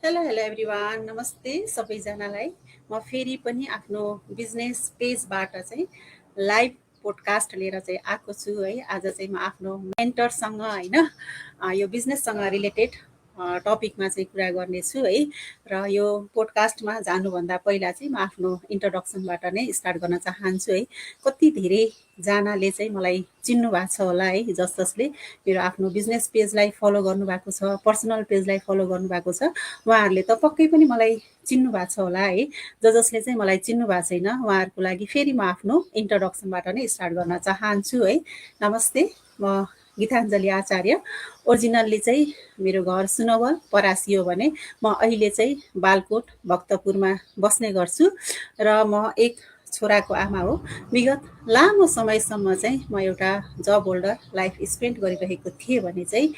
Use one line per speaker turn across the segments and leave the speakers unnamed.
Hello hello everyone, नमस्ते सबैजनालाई। म फेरि पनि आफ्नो बिजनेस पेजबाट चाहिँ लाइभ पोडकास्ट लिएर चाहिँ आएको छु है। आज चाहिँ म आफ्नो मेन्टरसँग होइन यो बिजनेससँग रिलेटेड टपिकमा चाहिँ कुरा गर्नेछु है। र यो पोडकास्टमा जानुभन्दा पहिला चाहिँ म आफ्नो इन्ट्रोडक्सनबाट नै स्टार्ट गर्न चाहन्छु है। कति धेरैजनाले चाहिँ मलाई चिन्नु भएको छ होला है, जसले मेरो आफ्नो बिजनेस पेजलाई फलो गर्नुभएको छ, पर्सनल पेजलाई फलो गर्नुभएको छ, उहाँहरूले त पक्कै पनि मलाई चिन्नु भएको छ होला है। जसले चाहिँ मलाई चिन्नु भएको छैन उहाँहरूको लागि फेरि म आफ्नो इन्ट्रोडक्सनबाट नै स्टार्ट गर्न चाहन्छु है। नमस्ते, म गीताञ्जली आचार्य। ओरिजिनल्ली चाहिँ मेरो घर सुनवल परासी हो भने म अहिले चाहिँ बालकोट भक्तपुरमा बस्ने गर्छु र म एक छोराको आमा हो। विगत लामो समयसम्म चाहिँ म एउटा जब होल्डर लाइफ स्पेन्ड गरिरहेको थिएँ भने चाहिँ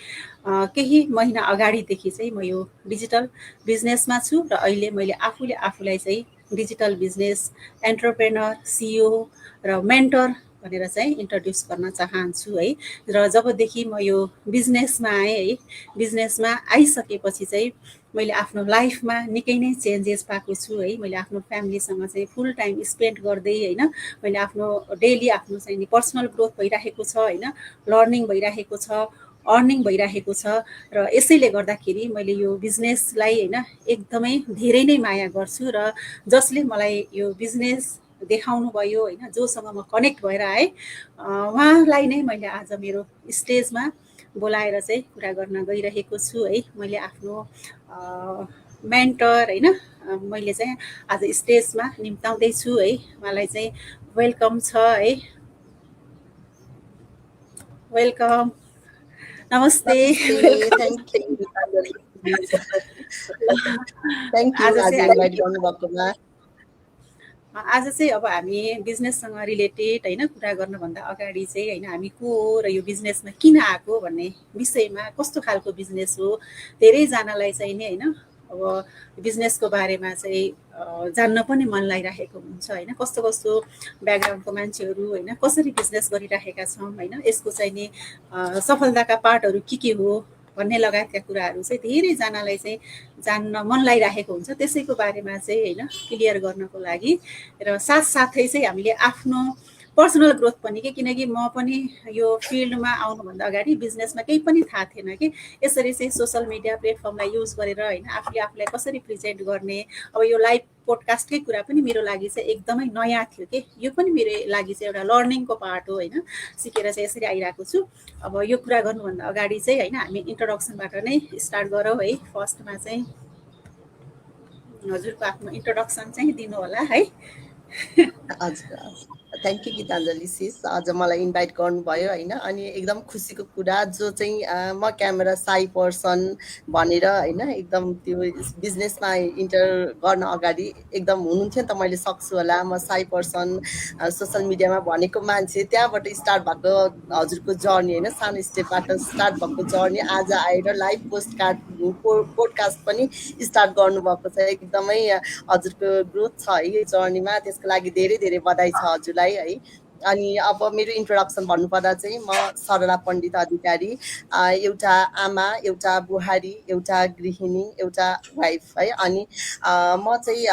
केही महिना अगाडिदेखि चाहिँ म यो डिजिटल बिजनेसमा छु र अहिले मैले आफूलाई चाहिँ डिजिटल बिजनेस एन्टरप्रेनर, सिइओ र मेन्टर भनेर चाहिँ इन्ट्रोड्युस गर्न चाहन्छु है। र जबदेखि म यो बिजनेसमा आएँ है, बिजनेसमा आइसकेपछि चाहिँ मैले आफ्नो लाइफमा निकै नै चेन्जेस पाएको छु है। मैले आफ्नो फ्यामिलीसँग चाहिँ फुल टाइम स्पेन्ड गर्दै होइन, मैले आफ्नो डेली आफ्नो चाहिँ पर्सनल ग्रोथ भइरहेको छ होइन, लर्निङ भइरहेको छ, अर्निङ भइरहेको छ। र यसैले गर्दाखेरि मैले यो बिजनेसलाई होइन एकदमै धेरै नै माया गर्छु र जसले मलाई यो बिजनेस देखाउनु भयो होइन, जोसँग म कनेक्ट भएर आएँ, उहाँलाई नै मैले आज मेरो स्टेजमा बोलाएर चाहिँ कुरा गर्न गइरहेको छु है। मैले आफ्नो मेन्टर होइन मैले चाहिँ आज स्टेजमा निम्ताउँदैछु है। उहाँलाई चाहिँ वेलकम छ है। वेलकम, नमस्ते।
थ्याङ्क यू
आज
आज
चाहिँ
इन्भाइट गर्नुभएकोमा।
आज चाहिँ अब हामी बिजनेससँग रिलेटेड होइन कुरा गर्नुभन्दा अगाडि चाहिँ होइन हामी को हो र यो बिजनेसमा किन आएको भन्ने विषयमा, कस्तो खालको बिजनेस हो, धेरैजनालाई चाहिँ नि होइन अब बिजनेसको बारेमा चाहिँ जान्न पनि मन लागिरहेको हुन्छ होइन। कस्तो कस्तो ब्याकग्राउन्डको मान्छेहरू होइन कसरी बिजनेस गरिरहेका छौँ होइन, यसको चाहिँ नि सफलताका पार्टहरू के हो भन्ने लगायतका कुराहरू चाहिँ धेरैजनालाई चाहिँ जान्न मन लागिरहेको हुन्छ। त्यसैको बारेमा चाहिँ होइन क्लियर गर्नको लागि र साथसाथै चाहिँ हामीले आफ्नो पर्सनल ग्रोथ पनि किनकि म पनि यो फिल्डमा आउनुभन्दा अगाडि बिजनेसमा केही पनि थाहा थिएन कि यसरी चाहिँ सोसल मिडिया प्लेटफर्मलाई युज गरेर होइन आफूलाई कसरी प्रेजेन्ट गर्ने। अब यो लाइभ पोडकास्टकै कुरा पनि मेरो लागि चाहिँ एकदमै नयाँ थियो कि यो पनि मेरो लागि चाहिँ एउटा लर्निङको पार्ट हो होइन, सिकेर चाहिँ यसरी आइरहेको छु। अब यो कुरा गर्नुभन्दा अगाडि चाहिँ होइन हामी इन्ट्रोडक्सनबाट नै स्टार्ट गरौँ है। फर्स्टमा चाहिँ हजुरको आफ्नो इन्ट्रोडक्सन चाहिँ दिनु होला है।
हजुर, थ्याङ्क यू गीताञ्जली सिस, आज मलाई इन्भाइट गर्नुभयो होइन। अनि एकदम खुसीको कुरा जो चाहिँ म क्यामेरा साई पर्सन भनेर होइन एकदम त्यो बिजनेसमा इन्टर गर्न अगाडि एकदम हुनुहुन्थ्यो नि त, मैले सक्छु होला म साई पर्सन सोसल मिडियामा भनेको मान्छे, त्यहाँबाट स्टार्ट भएको हजुरको जर्नी होइन, सानो स्टेपबाट स्टार्ट भएको जर्नी आज आएर लाइभ पोडकास्ट पनि स्टार्ट गर्नुभएको छ। एकदमै हजुरको ग्रोथ छ है यो जर्नीमा, त्यसको लागि धेरै धेरै बधाई छ हजुरलाई है। अनि अब मेरो इन्ट्रोडक्सन भन्नुपर्दा चाहिँ म सरला पण्डित अधिकारी, एउटा आमा, एउटा बुहारी, एउटा गृहिणी, एउटा वाइफ है। अनि म चाहिँ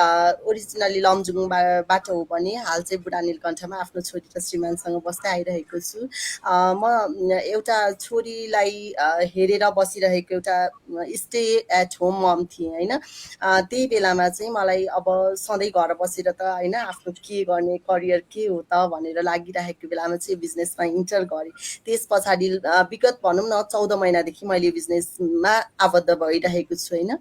ओरिजिनली लमजुङबाट हो भने हाल चाहिँ बुढा नीलकण्ठमा आफ्नो छोरी र श्रीमानसँग बस्दै आइरहेको छु। म एउटा छोरीलाई हेरेर बसिरहेको एउटा स्टे एट होम मम थिएँ होइन। त्यही बेलामा चाहिँ मलाई अब सधैँ घर बसेर त होइन आफ्नो के गर्ने, करियर के हो त भनेर लागिरहेको बेलामा चाहिँ बिजनेसमा इन्टर गरेँ। त्यस पछाडि विगत भनौँ न 14 महिनादेखि मैले बिजनेसमा आबद्ध भइरहेको छु होइन।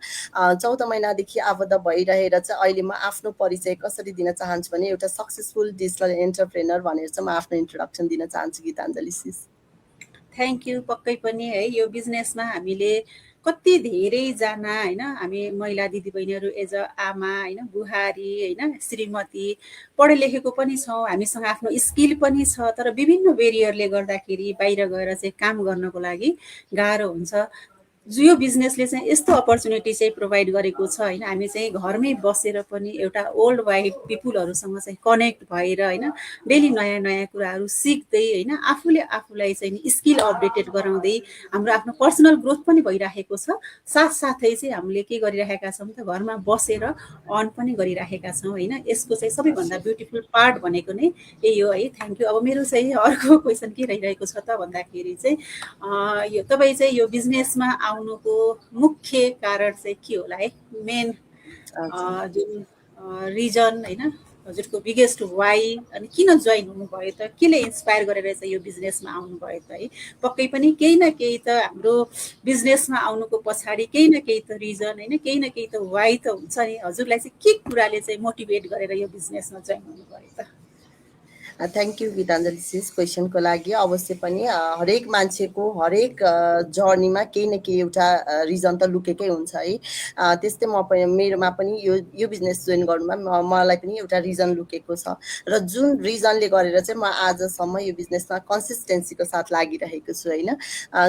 14 महिनादेखि आबद्ध भइरहेर चाहिँ अहिले म आफ्नो परिचय कसरी दिन चाहन्छु भने एउटा सक्सेसफुल डिजिटल एन्टरप्रेनर भनेर चाहिँ म आफ्नो इन्ट्रोडक्सन दिन चाहन्छु गीताञ्जली सिस।
Thank you. पक्कै पनि है यो बिजनेसमा हामीले कति धेरैजना होइन हामी महिला दिदीबहिनीहरू एज अ आमा होइन, बुहारी होइन, श्रीमती पढे लेखेको पनि छौँ, हामीसँग आफ्नो स्किल पनि छ, तर विभिन्न बेरियरले गर्दाखेरि बाहिर गएर चाहिँ काम गर्नको लागि गाह्रो हुन्छ। यो बिजनेसले चाहिँ यस्तो अपर्च्युनिटी चाहिँ प्रोभाइड गरेको छ होइन, हामी चाहिँ घरमै बसेर पनि एउटा वर्ल्ड वाइड पिपुलहरूसँग चाहिँ कनेक्ट भएर होइन, डेली नयाँ नयाँ कुराहरू सिक्दै होइन, आफूले आफूलाई चाहिँ नि स्किल अपडेटेड गराउँदै हाम्रो आफ्नो पर्सनल ग्रोथ पनि भइराखेको छ। साथसाथै चाहिँ हामीले के गरिरहेका छौँ त, घरमा बसेर अर्न पनि गरिराखेका छौँ होइन। यसको चाहिँ सबैभन्दा ब्युटिफुल पार्ट भनेको नै यही हो है। Thank you. अब मेरो चाहिँ अर्को क्वेसन के रहिरहेको छ त भन्दाखेरि चाहिँ यो तपाईँ चाहिँ यो बिजनेसमा आउनुको मुख्य कारण चाहिँ के होला है, मेन
हजुर।
जुन रिजन होइन, हजुरको बिगेस्ट वाइ, अनि किन जोइन हुनुभयो त, केले इन्सपायर गरेर चाहिँ यो बिजनेसमा आउनुभयो त है। पक्कै पनि केही न केही त हाम्रो बिजनेसमा आउनुको पछाडि केही न केही त रिजन होइन, केही न केही त वाइ त हुन्छ नि। हजुरलाई चाहिँ के कुराले चाहिँ मोटिभेट गरेर यो बिजनेसमा जोइन हुनुभयो त?
थ्याङ्क यू गीताञ्जली सिस क्वेसनको लागि। अवश्य पनि हरेक मान्छेको हरेक जर्नीमा केही न केही एउटा रिजन त लुकेकै हुन्छ है। त्यस्तै मेरोमा पनि यो बिजनेस जोइन गर्नुमा मलाई पनि एउटा रिजन लुकेको छ, र जुन रिजनले गरेर चाहिँ म आजसम्म यो बिजनेसमा कन्सिस्टेन्सीको साथ लागिरहेको छु होइन।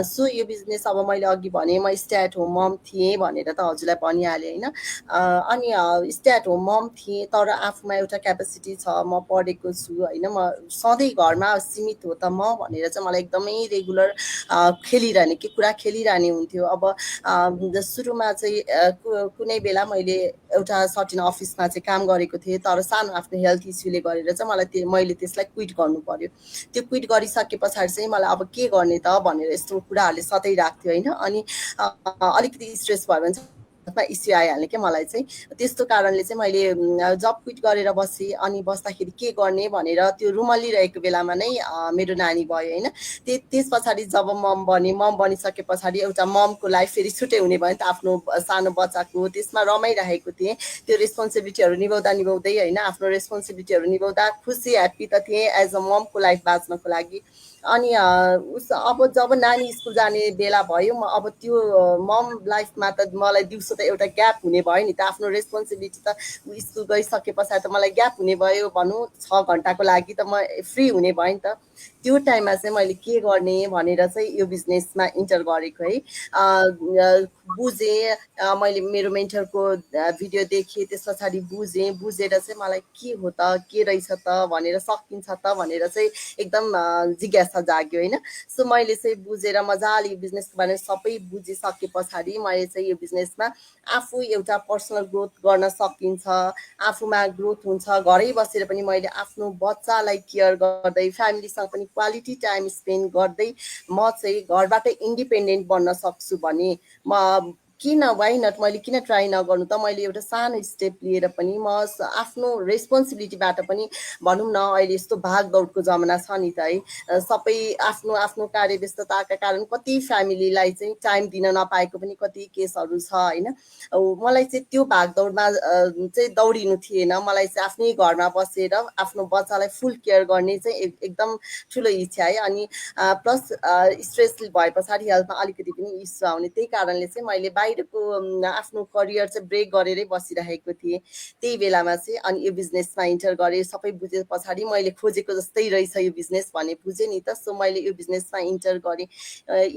सो यो बिजनेस अब मैले अघि भने म स्टे एट होम मम थिएँ भनेर त हजुरलाई भनिहालेँ होइन। अनि स्टे एट होम मम थिएँ, तर आफूमा एउटा क्यापेसिटी छ, म पढेको छु होइन, म सधैँ घरमा सीमित हो त म भनेर चाहिँ मलाई एकदमै रेगुलर खेलिरहने के कुरा खेलिरहने हुन्थ्यो। अब सुरुमा चाहिँ कुनै बेला मैले एउटा सर्टिन अफिसमा चाहिँ काम गरेको थिएँ, तर सानो आफ्नो हेल्थ इस्युले गरेर चाहिँ मैले त्यसलाई क्विट गर्नु पर्यो। त्यो क्विट गरिसके पछाडि चाहिँ मलाई अब के गर्ने त भनेर यस्तो कुराहरूले सताइरहेको थियो होइन। अनि अलिकति स्ट्रेस भयो भने चाहिँ इस्यु आइहाल्ने क्या मलाई चाहिँ। त्यस्तो कारणले चाहिँ मैले जब क्विट गरेर बसेँ, अनि बस्दाखेरि के गर्ने भनेर त्यो रुमल्लिरहेको बेलामा नै मेरो नानी भयो होइन। त्यस पछाडि जब मम बनिसके पछाडि एउटा ममको लाइफ फेरि छुट्टै हुने भयो नि त, आफ्नो सानो बच्चाको त्यसमा रमाइरहेको थिएँ। त्यो रेस्पोन्सिबिलिटीहरू निभाउँदै होइन, आफ्नो रेस्पोन्सिबिलिटीहरू निभाउँदा खुसी ह्याप्पी त थिएँ एज अ ममको लाइफ बाँच्नको लागि। अनि अब जब नानी स्कुल जाने बेला भयो, म अब त्यो मम लाइफमा त मलाई दिउँसो त एउटा ग्याप हुने भयो नि त। आफ्नो रेस्पोन्सिबिलिटी त स्कुल गइसके पछाडि त मलाई ग्याप हुने भयो भनौँ, 6 घन्टाको लागि त म फ्री हुने भयो नि त। त्यो टाइममा चाहिँ मैले के गर्ने भनेर चाहिँ यो बिजनेसमा इन्टर गरेको है। बुझेँ, मैले मेरो मेन्टरको भिडियो देखेँ, त्यस पछाडि बुझेर चाहिँ मलाई के हो त, के रहेछ त भनेर, सकिन्छ त भनेर चाहिँ एकदम जिज्ञासा जाग्यो होइन। सो मैले चाहिँ बुझेर मजाले यो बिजनेसको बारेमा सबै बुझिसके पछाडि मैले चाहिँ यो बिजनेसमा आफू एउटा पर्सनल ग्रोथ गर्न सकिन्छ, आफूमा ग्रोथ हुन्छ, घरै बसेर पनि मैले आफ्नो बच्चालाई केयर गर्दै, फ्यामिलीसँग पनि क्वालिटी टाइम स्पेन्ड गर्दै म चाहिँ घरबाट इन्डिपेन्डेन्ट बन्न सक्छु भने किन वाइ नट, मैले किन ट्राई नगर्नु त। मैले एउटा सानो स्टेप लिएर पनि म आफ्नो रेस्पोन्सिबिलिटीबाट पनि भनौँ न, अहिले यस्तो भागदौडको जमाना छ नि त है। सबै आफ्नो आफ्नो कार्यव्यस्तताका कारण कति फ्यामिलीलाई चाहिँ टाइम दिन नपाएको पनि कति केसहरू छ होइन। मलाई चाहिँ त्यो भागदौडमा चाहिँ दौडिनु थिएन। मलाई चाहिँ आफ्नै घरमा बसेर आफ्नो बच्चालाई फुल केयर गर्ने चाहिँ एकदम ठुलो इच्छा है। अनि प्लस स्ट्रेस भए पछाडि हेल्थमा अलिकति पनि इस्यु आउने, त्यही कारणले चाहिँ मैले बाहिरको आफ्नो करियर चाहिँ ब्रेक गरेरै बसिरहेको थिएँ त्यही बेलामा चाहिँ। अनि यो बिजनेसमा इन्टर गरेँ, सबै बुझे पछाडि मैले खोजेको जस्तै रहेछ यो बिजनेस भने बुझेँ नि त। सो मैले यो बिजनेसमा इन्टर गरेँ।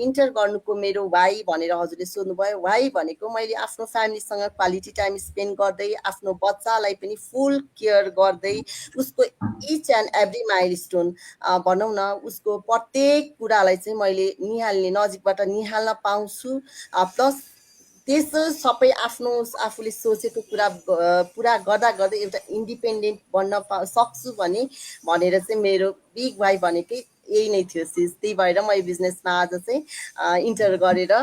इन्टर गर्नुको मेरो वाइ भनेर हजुरले सोध्नुभयो। वाइ भनेको मैले आफ्नो फ्यामिलीसँग क्वालिटी टाइम स्पेन्ड गर्दै, आफ्नो बच्चालाई पनि फुल केयर गर्दै, उसको इच एन्ड एभ्री माइलस्टोन भनौँ न, उसको प्रत्येक कुरालाई चाहिँ मैले नजिकबाट निहाल्न पाउँछु। प्लस त्यसो सबै आफूले सोचेको कुरा पुरा गर्दा गर्दै एउटा इन्डिपेन्डेन्ट बन्न सक्छु भनेर चाहिँ मेरो बिग वाइ भनेकै यही नै थियो सिस। त्यही भएर म यो बिजनेसमा आज चाहिँ इन्टर गरेर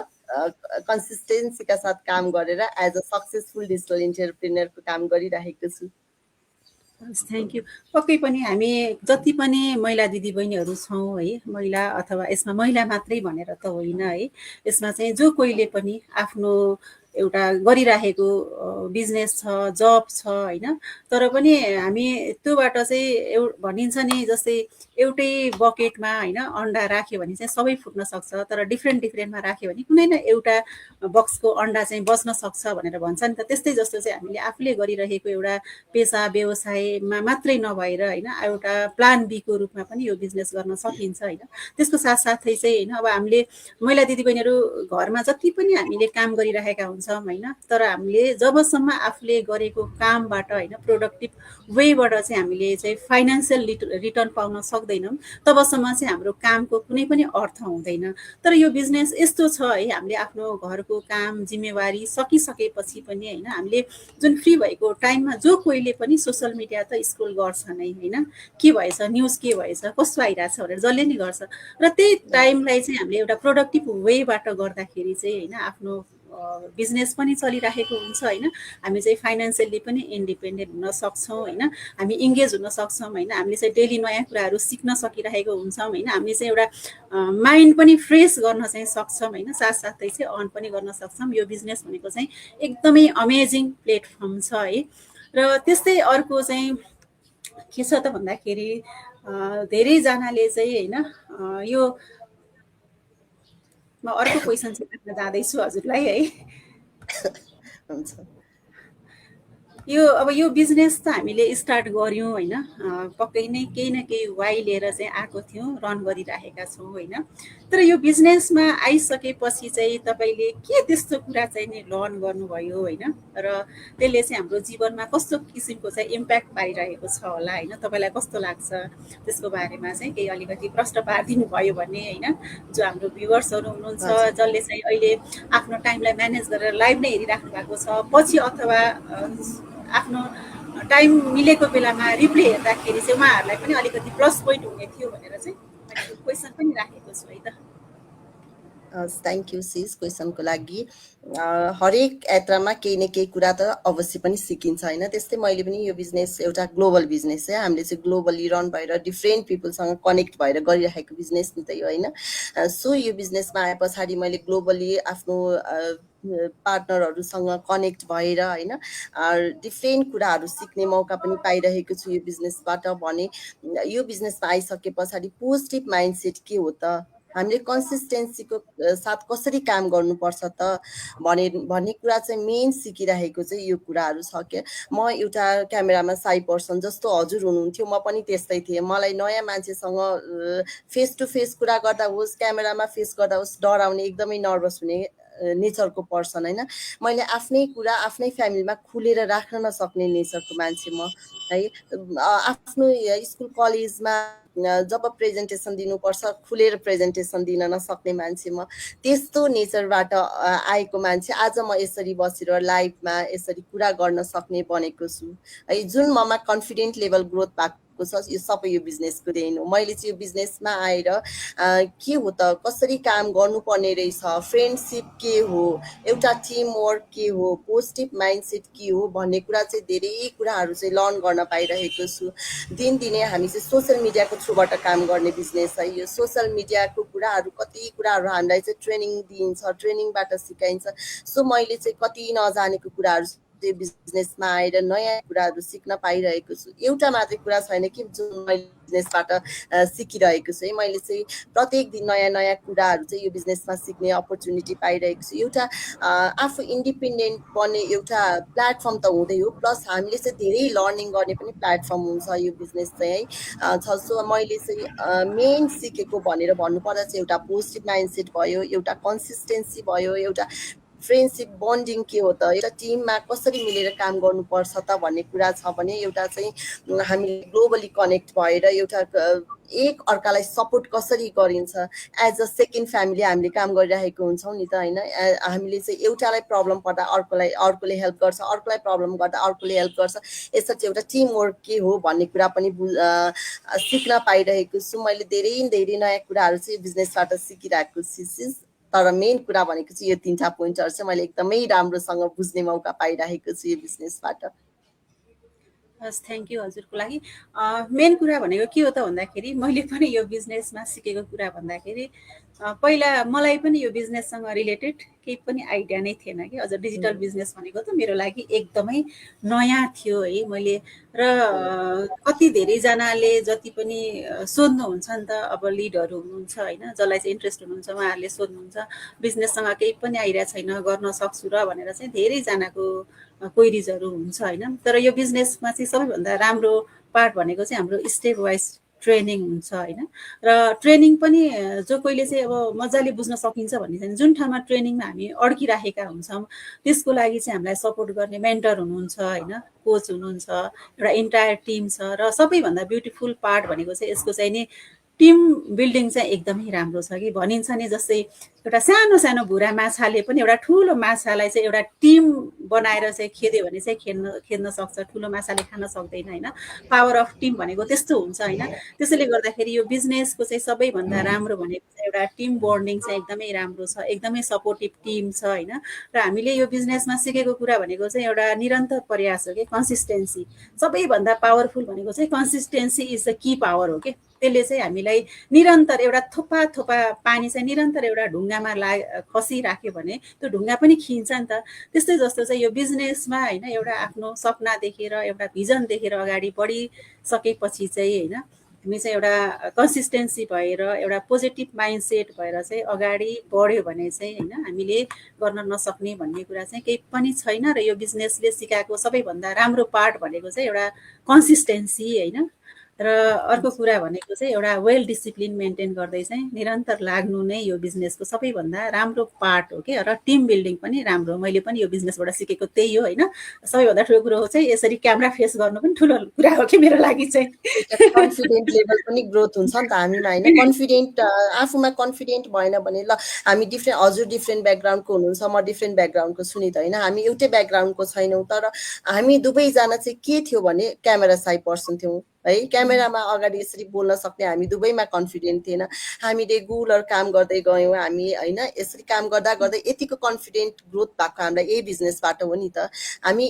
कन्सिस्टेन्सीका साथ काम गरेर एज अ सक्सेसफुल डिजिटल इन्टरप्रेनरको काम गरिरहेको छु।
Thank you. पक्कै पनि हामी जति पनि महिला दिदीबहिनीहरू छौँ है, महिला अथवा यसमा महिला मात्रै भनेर त होइन है, यसमा चाहिँ जो कोहीले पनि आफ्नो एउटा गरिराखेको बिजनेस छ, जब छ होइन। तर पनि हामी त्योबाट चाहिँ भनिन्छ नि जस्तै एउटै बकेटमा होइन अन्डा राख्यो भने चाहिँ सबै फुट्न सक्छ, तर डिफ्रेन्ट डिफ्रेन्टमा राख्यो भने कुनै न एउटा बक्सको अन्डा चाहिँ बच्न सक्छ भनेर भन्छ नि त। त्यस्तै जस्तो चाहिँ हामीले आफूले गरिरहेको एउटा पेसा व्यवसायमा मात्रै नभएर होइन एउटा प्लान बीको रूपमा पनि यो बिजनेस गर्न सकिन्छ होइन। त्यसको साथसाथै चाहिँ होइन अब हामीले महिला दिदीबहिनीहरू घरमा जति पनि हामीले काम गरिरहेका हुन्छौँ होइन, तर हामीले जबसम्म आफूले गरेको कामबाट होइन प्रोडक्टिभ वेबाट चाहिँ हामीले चाहिँ फाइनेन्सियल रिटर्न पाउन सक्दैनौँ, तबसम्म चाहिँ हाम्रो कामको कुनै पनि अर्थ हुँदैन। तर यो बिजनेस यस्तो छ है, हामीले आफ्नो घरको काम जिम्मेवारी सकिसकेपछि पनि होइन हामीले जुन फ्री भएको टाइममा जो कोहीले पनि सोसियल मिडिया त स्क्रोल गर्छ नै होइन, के भएछ न्युज के भएछ कस्तो आइरहेछ भनेर जसले नि गर्छ। र त्यही टाइमलाई चाहिँ हामीले एउटा प्रोडक्टिभ वेबाट गर्दाखेरि चाहिँ होइन आफ्नो बिजनेस पनि चलिरहेको हुन्छ होइन। हामी चाहिँ फाइनेन्सियली पनि इन्डिपेन्डेन्ट हुन सक्छौँ होइन, हामी इङ्गेज हुन सक्छौँ होइन, हामीले चाहिँ डेली नयाँ कुराहरू सिक्न सकिरहेको हुन्छौँ होइन। हामीले चाहिँ एउटा माइन्ड पनि फ्रेस गर्न चाहिँ सक्छौँ होइन, साथसाथै चाहिँ अर्न पनि गर्न सक्छौँ। यो बिजनेस भनेको चाहिँ एकदमै अमेजिङ प्लेटफर्म छ है। र त्यस्तै अर्को चाहिँ के छ त भन्दाखेरि धेरैजनाले चाहिँ होइन यो म अर्को क्वेसन चाहिँ राख्न जाँदैछु हजुरलाई है।
हुन्छ।
अब यो बिजनेस त हामीले स्टार्ट गऱ्यौँ होइन, पक्कै नै केही न केही वाइ लिएर चाहिँ आएको थियौँ, रन गरिराखेका छौँ होइन। तर यो बिजनेसमा आइसकेपछि चाहिँ तपाईँले के त्यस्तो कुरा चाहिँ नि लर्न गर्नुभयो होइन, र त्यसले चाहिँ हाम्रो जीवनमा कस्तो किसिमको चाहिँ इम्प्याक्ट पारिरहेको छ होला होइन, तपाईँलाई कस्तो लाग्छ त्यसको बारेमा चाहिँ केही अलिकति प्रश्न पारिदिनु भयो भने होइन, जो हाम्रो भ्युवर्सहरू हुनुहुन्छ जसले चाहिँ अहिले आफ्नो टाइमलाई म्यानेज गरेर लाइभ नै हेरिराख्नु भएको छ, पछि अथवा आफ्नो टाइम मिलेको बेलामा रिप्ले हेर्दाखेरि चाहिँ उहाँहरूलाई पनि अलिकति प्लस पोइन्ट हुने थियो भनेर चाहिँ मैले क्वेसन पनि राखेको छु है त।
थ्याङ्क यू सिस क्वेसनको लागि। हरेक यात्रामा केही न केही कुरा त अवश्य पनि सिकिन्छ होइन। त्यस्तै मैले पनि यो बिजनेस एउटा ग्लोबल बिजनेस है, हामीले चाहिँ ग्लोबली रन भएर डिफ्रेन्ट पिपलसँग कनेक्ट भएर गरिरहेको बिजनेस नि त यो होइन। सो यो बिजनेसमा आए पछाडि मैले ग्लोबली आफ्नो पार्टनरहरूसँग कनेक्ट भएर होइन डिफ्रेन्ट कुराहरू सिक्ने मौका पनि पाइरहेको छु यो बिजनेसबाट। भने यो बिजनेसमा आइसके पछाडि पोजिटिभ माइन्डसेट के हो त, हामीले कन्सिस्टेन्सीको साथ कसरी काम गर्नुपर्छ त भन्ने कुरा चाहिँ मेन सिकिरहेको चाहिँ यो कुराहरू छ क्या। म एउटा क्यामेरामा साई पर्सन जस्तो हजुर हुनुहुन्थ्यो, म पनि त्यस्तै थिएँ। मलाई नयाँ मान्छेसँग फेस टु फेस कुरा गर्दा होस् क्यामेरामा फेस गर्दा होस् डराउने एकदमै नर्भस हुने नेचरको पर्सन होइन। मैले आफ्नै कुरा आफ्नै फ्यामिलीमा खुलेर राख्न नसक्ने नेचरको मान्छे म है। आफ्नो स्कुल कलेजमा जब प्रेजेन्टेसन दिनुपर्छ खुलेर प्रेजेन्टेसन दिन नसक्ने मान्छे म, त्यस्तो नेचरबाट आएको मान्छे आज म यसरी बसेर लाइफमा यसरी कुरा गर्न सक्ने बनेको छु है। जुन ममा कन्फिडेन्ट लेभल ग्रोथ भएको छ यो सबै यो बिजनेसको देन हो। मैले चाहिँ यो बिजनेसमा आएर के हो त कसरी काम गर्नुपर्ने रहेछ, फ्रेन्डसिप के हो, एउटा टिम वर्क के हो, पोजिटिभ माइन्डसेट के हो भन्ने कुरा चाहिँ धेरै कुराहरू चाहिँ लर्न गर्न पाइरहेको छु। दिनदिनै हामी चाहिँ सोसियल मिडियाको थ्रुबाट काम गर्ने बिजनेस है। यो सोसियल मिडियाको कुराहरू कति कुराहरू हामीलाई चाहिँ ट्रेनिङ दिइन्छ, ट्रेनिङबाट सिकाइन्छ। सो मैले चाहिँ कति नजानेको कुराहरू बिजनेसमा आएर नयाँ कुराहरू सिक्न पाइरहेको छु। एउटा मात्रै कुरा छैन कि जुन मैले बिजनेसबाट सिकिरहेको छु है। मैले चाहिँ प्रत्येक दिन नयाँ नयाँ कुराहरू चाहिँ यो बिजनेसमा सिक्ने अपर्च्युनिटी पाइरहेको छु। एउटा आफू इन्डिपेन्डेन्ट बन्ने एउटा प्लेटफर्म त हुँदै हो, प्लस हामीले चाहिँ धेरै लर्निङ गर्ने पनि प्लेटफर्म हुन्छ यो बिजनेस चाहिँ है। सो मैले चाहिँ मेन सिकेको भनेर भन्नुपर्दा चाहिँ एउटा पोजिटिभ माइन्डसेट भयो, एउटा कन्सिस्टेन्सी भयो, एउटा फ्रेन्डसिप बन्डिङ के हो त, एउटा टिममा कसरी मिलेर काम गर्नुपर्छ त भन्ने कुरा छ भने, एउटा चाहिँ हामीले ग्लोबली कनेक्ट भएर एउटा एक अर्कालाई सपोर्ट कसरी गरिन्छ एज अ सेकेन्ड फ्यामिली हामीले काम गरिरहेको हुन्छौँ नि त होइन। हामीले चाहिँ एउटालाई प्रब्लम पर्दा अर्कोले हेल्प गर्छ, अर्कोलाई प्रब्लम गर्दा अर्कोले हेल्प गर्छ। यसरी एउटा टिम वर्क के हो भन्ने कुरा पनि सिक्न पाइरहेको छु। मैले धेरै धेरै नयाँ कुराहरू चाहिँ बिजनेसबाट सिकिरहेको छु। तर मेन कुरा भनेको चाहिँ यो 3टा पोइन्टहरू चाहिँ मैले एकदमै राम्रोसँग बुझ्ने मौका पाइरहेको छु यो बिजनेसबाट।
हस्, थ्याङ्क यू हजुरको लागि। मेन कुरा भनेको के हो त भन्दाखेरि मैले पनि यो बिजनेसमा सिकेको कुरा भन्दाखेरि पहिला मलाई पनि यो बिजनेससँग रिलेटेड केही पनि आइडिया नै थिएन कि अझ डिजिटल बिजनेस भनेको त मेरो लागि एकदमै नयाँ थियो है। मैले र कति धेरैजनाले जति पनि सोध्नुहुन्छ नि त, अब लिडहरू हुनुहुन्छ होइन, जसलाई चाहिँ इन्ट्रेस्ट हुनुहुन्छ उहाँहरूले सोध्नुहुन्छ बिजनेससँग केही पनि आइडिया छैन, गर्न सक्छु र भनेर चाहिँ धेरैजनाको क्वेरिजहरू हुन्छ होइन। तर यो बिजनेसमा चाहिँ सबैभन्दा राम्रो पार्ट भनेको चाहिँ हाम्रो स्टेप वाइज ट्रेनिङ हुन्छ होइन। र ट्रेनिङ पनि जो कोहीले चाहिँ अब मजाले बुझ्न सकिन्छ भन्ने छैन। जुन ठाउँमा ट्रेनिङमा हामी अड्किराखेका हुन्छौँ त्यसको लागि चाहिँ हामीलाई सपोर्ट गर्ने मेन्टर हुनुहुन्छ होइन, कोच हुनुहुन्छ, एउटा इन्टायर टिम छ। र सबैभन्दा ब्युटिफुल पार्ट भनेको चाहिँ यसको चाहिँ नि टिम बिल्डिङ चाहिँ एकदमै राम्रो छ कि भनिन्छ नि, जस्तै एउटा सानो सानो भुरा माछाले पनि एउटा ठुलो माछालाई चाहिँ एउटा टिम बनाएर चाहिँ खेद्यो भने चाहिँ खेद्न सक्छ, ठुलो माछाले खान सक्दैन होइन। पावर अफ टिम भनेको त्यस्तो हुन्छ होइन। त्यसैले गर्दाखेरि यो बिजनेसको चाहिँ सबैभन्दा राम्रो भनेको चाहिँ एउटा टिम बन्डिङ चाहिँ एकदमै राम्रो छ, एकदमै सपोर्टिभ टिम छ होइन। र हामीले यो बिजनेसमा सिकेको कुरा भनेको चाहिँ एउटा निरन्तर प्रयास हो कि कन्सिस्टेन्सी। सबैभन्दा पावरफुल भनेको चाहिँ consistency is the key power हो कि। त्यसले चाहिँ हामीलाई निरन्तर एउटा थोपा थोपा पानी चाहिँ निरन्तर एउटा ढुङ्गामा खसिराख्यो भने त्यो ढुङ्गा पनि खिन्छ नि त। त्यस्तै जस्तो चाहिँ यो बिजनेसमा होइन, एउटा आफ्नो सपना देखेर एउटा भिजन देखेर अगाडि बढिसकेपछि चाहिँ होइन, हामी चाहिँ एउटा कन्सिस्टेन्सी भएर एउटा पोजिटिभ माइन्डसेट भएर चाहिँ अगाडि बढ्यो भने चाहिँ होइन, हामीले गर्न नसक्ने भन्ने कुरा चाहिँ केही पनि छैन। र यो बिजनेसले सिकाएको सबैभन्दा राम्रो पार्ट भनेको चाहिँ एउटा कन्सिस्टेन्सी होइन। र अर्को कुरा भनेको चाहिँ एउटा वेल डिसिप्लिन मेन्टेन गर्दै चाहिँ निरन्तर लाग्नु नै यो बिजनेसको सबैभन्दा राम्रो पार्ट हो कि। र टिम बिल्डिङ पनि राम्रो, मैले पनि यो बिजनेसबाट सिकेको त्यही हो होइन। सबैभन्दा ठुलो कुरो हो चाहिँ यसरी क्यामेरा फेस गर्नु पनि ठुलो कुरा हो कि मेरो लागि चाहिँ।
कन्फिडेन्ट लेभल पनि ग्रोथ हुन्छ नि त हामीमा होइन। कन्फिडेन्ट आफूमा कन्फिडेन्ट भएन भने ल हामी डिफ्रेन्ट, हजुर डिफ्रेन्ट ब्याकग्राउन्डको हुनुहुन्छ, म डिफ्रेन्ट ब्याकग्राउन्डको सुनित होइन, हामी एउटै ब्याकग्राउन्डको छैनौँ। तर हामी दुवैजना चाहिँ के थियो भने क्यामेरा साई पर्सन थियौँ है। क्यामेरामा अगाडि यसरी बोल्न सक्ने हामी दुवैमा कन्फिडेन्ट थिएन। हामी रेगुलर काम गर्दै गयौँ हामी होइन। यसरी काम गर्दा गर्दै यतिको कन्फिडेन्ट ग्रोथ भएको हामीलाई यही बिजनेसबाट हो नि त। हामी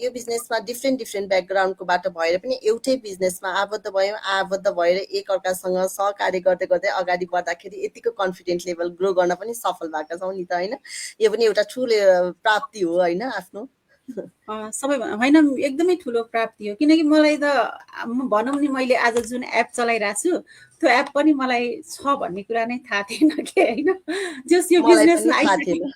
यो बिजनेसमा डिफ्रेन्ट डिफ्रेन्ट ब्याकग्राउन्डकोबाट भएर पनि एउटै बिजनेसमा आबद्ध भयौँ। आबद्ध भएर एकअर्कासँग सहकार्य गर्दै गर्दै अगाडि बढ्दाखेरि यतिको कन्फिडेन्ट लेभल ग्रो गर्न पनि सफल भएका छौँ नि त होइन। यो पनि एउटा ठुलो प्राप्ति हो होइन आफ्नो।
सबै होइन, एकदमै ठुलो प्राप्ति हो। किनकि मलाई त भनौँ नि, मैले आज जुन एप चलाइरहेको छु त्यो एप पनि मलाई छ भन्ने कुरा नै थाहा थिएन कि होइन। जस यो
मलाई पनि
बिजनेसमा
थाहा
आइसके
थिएन।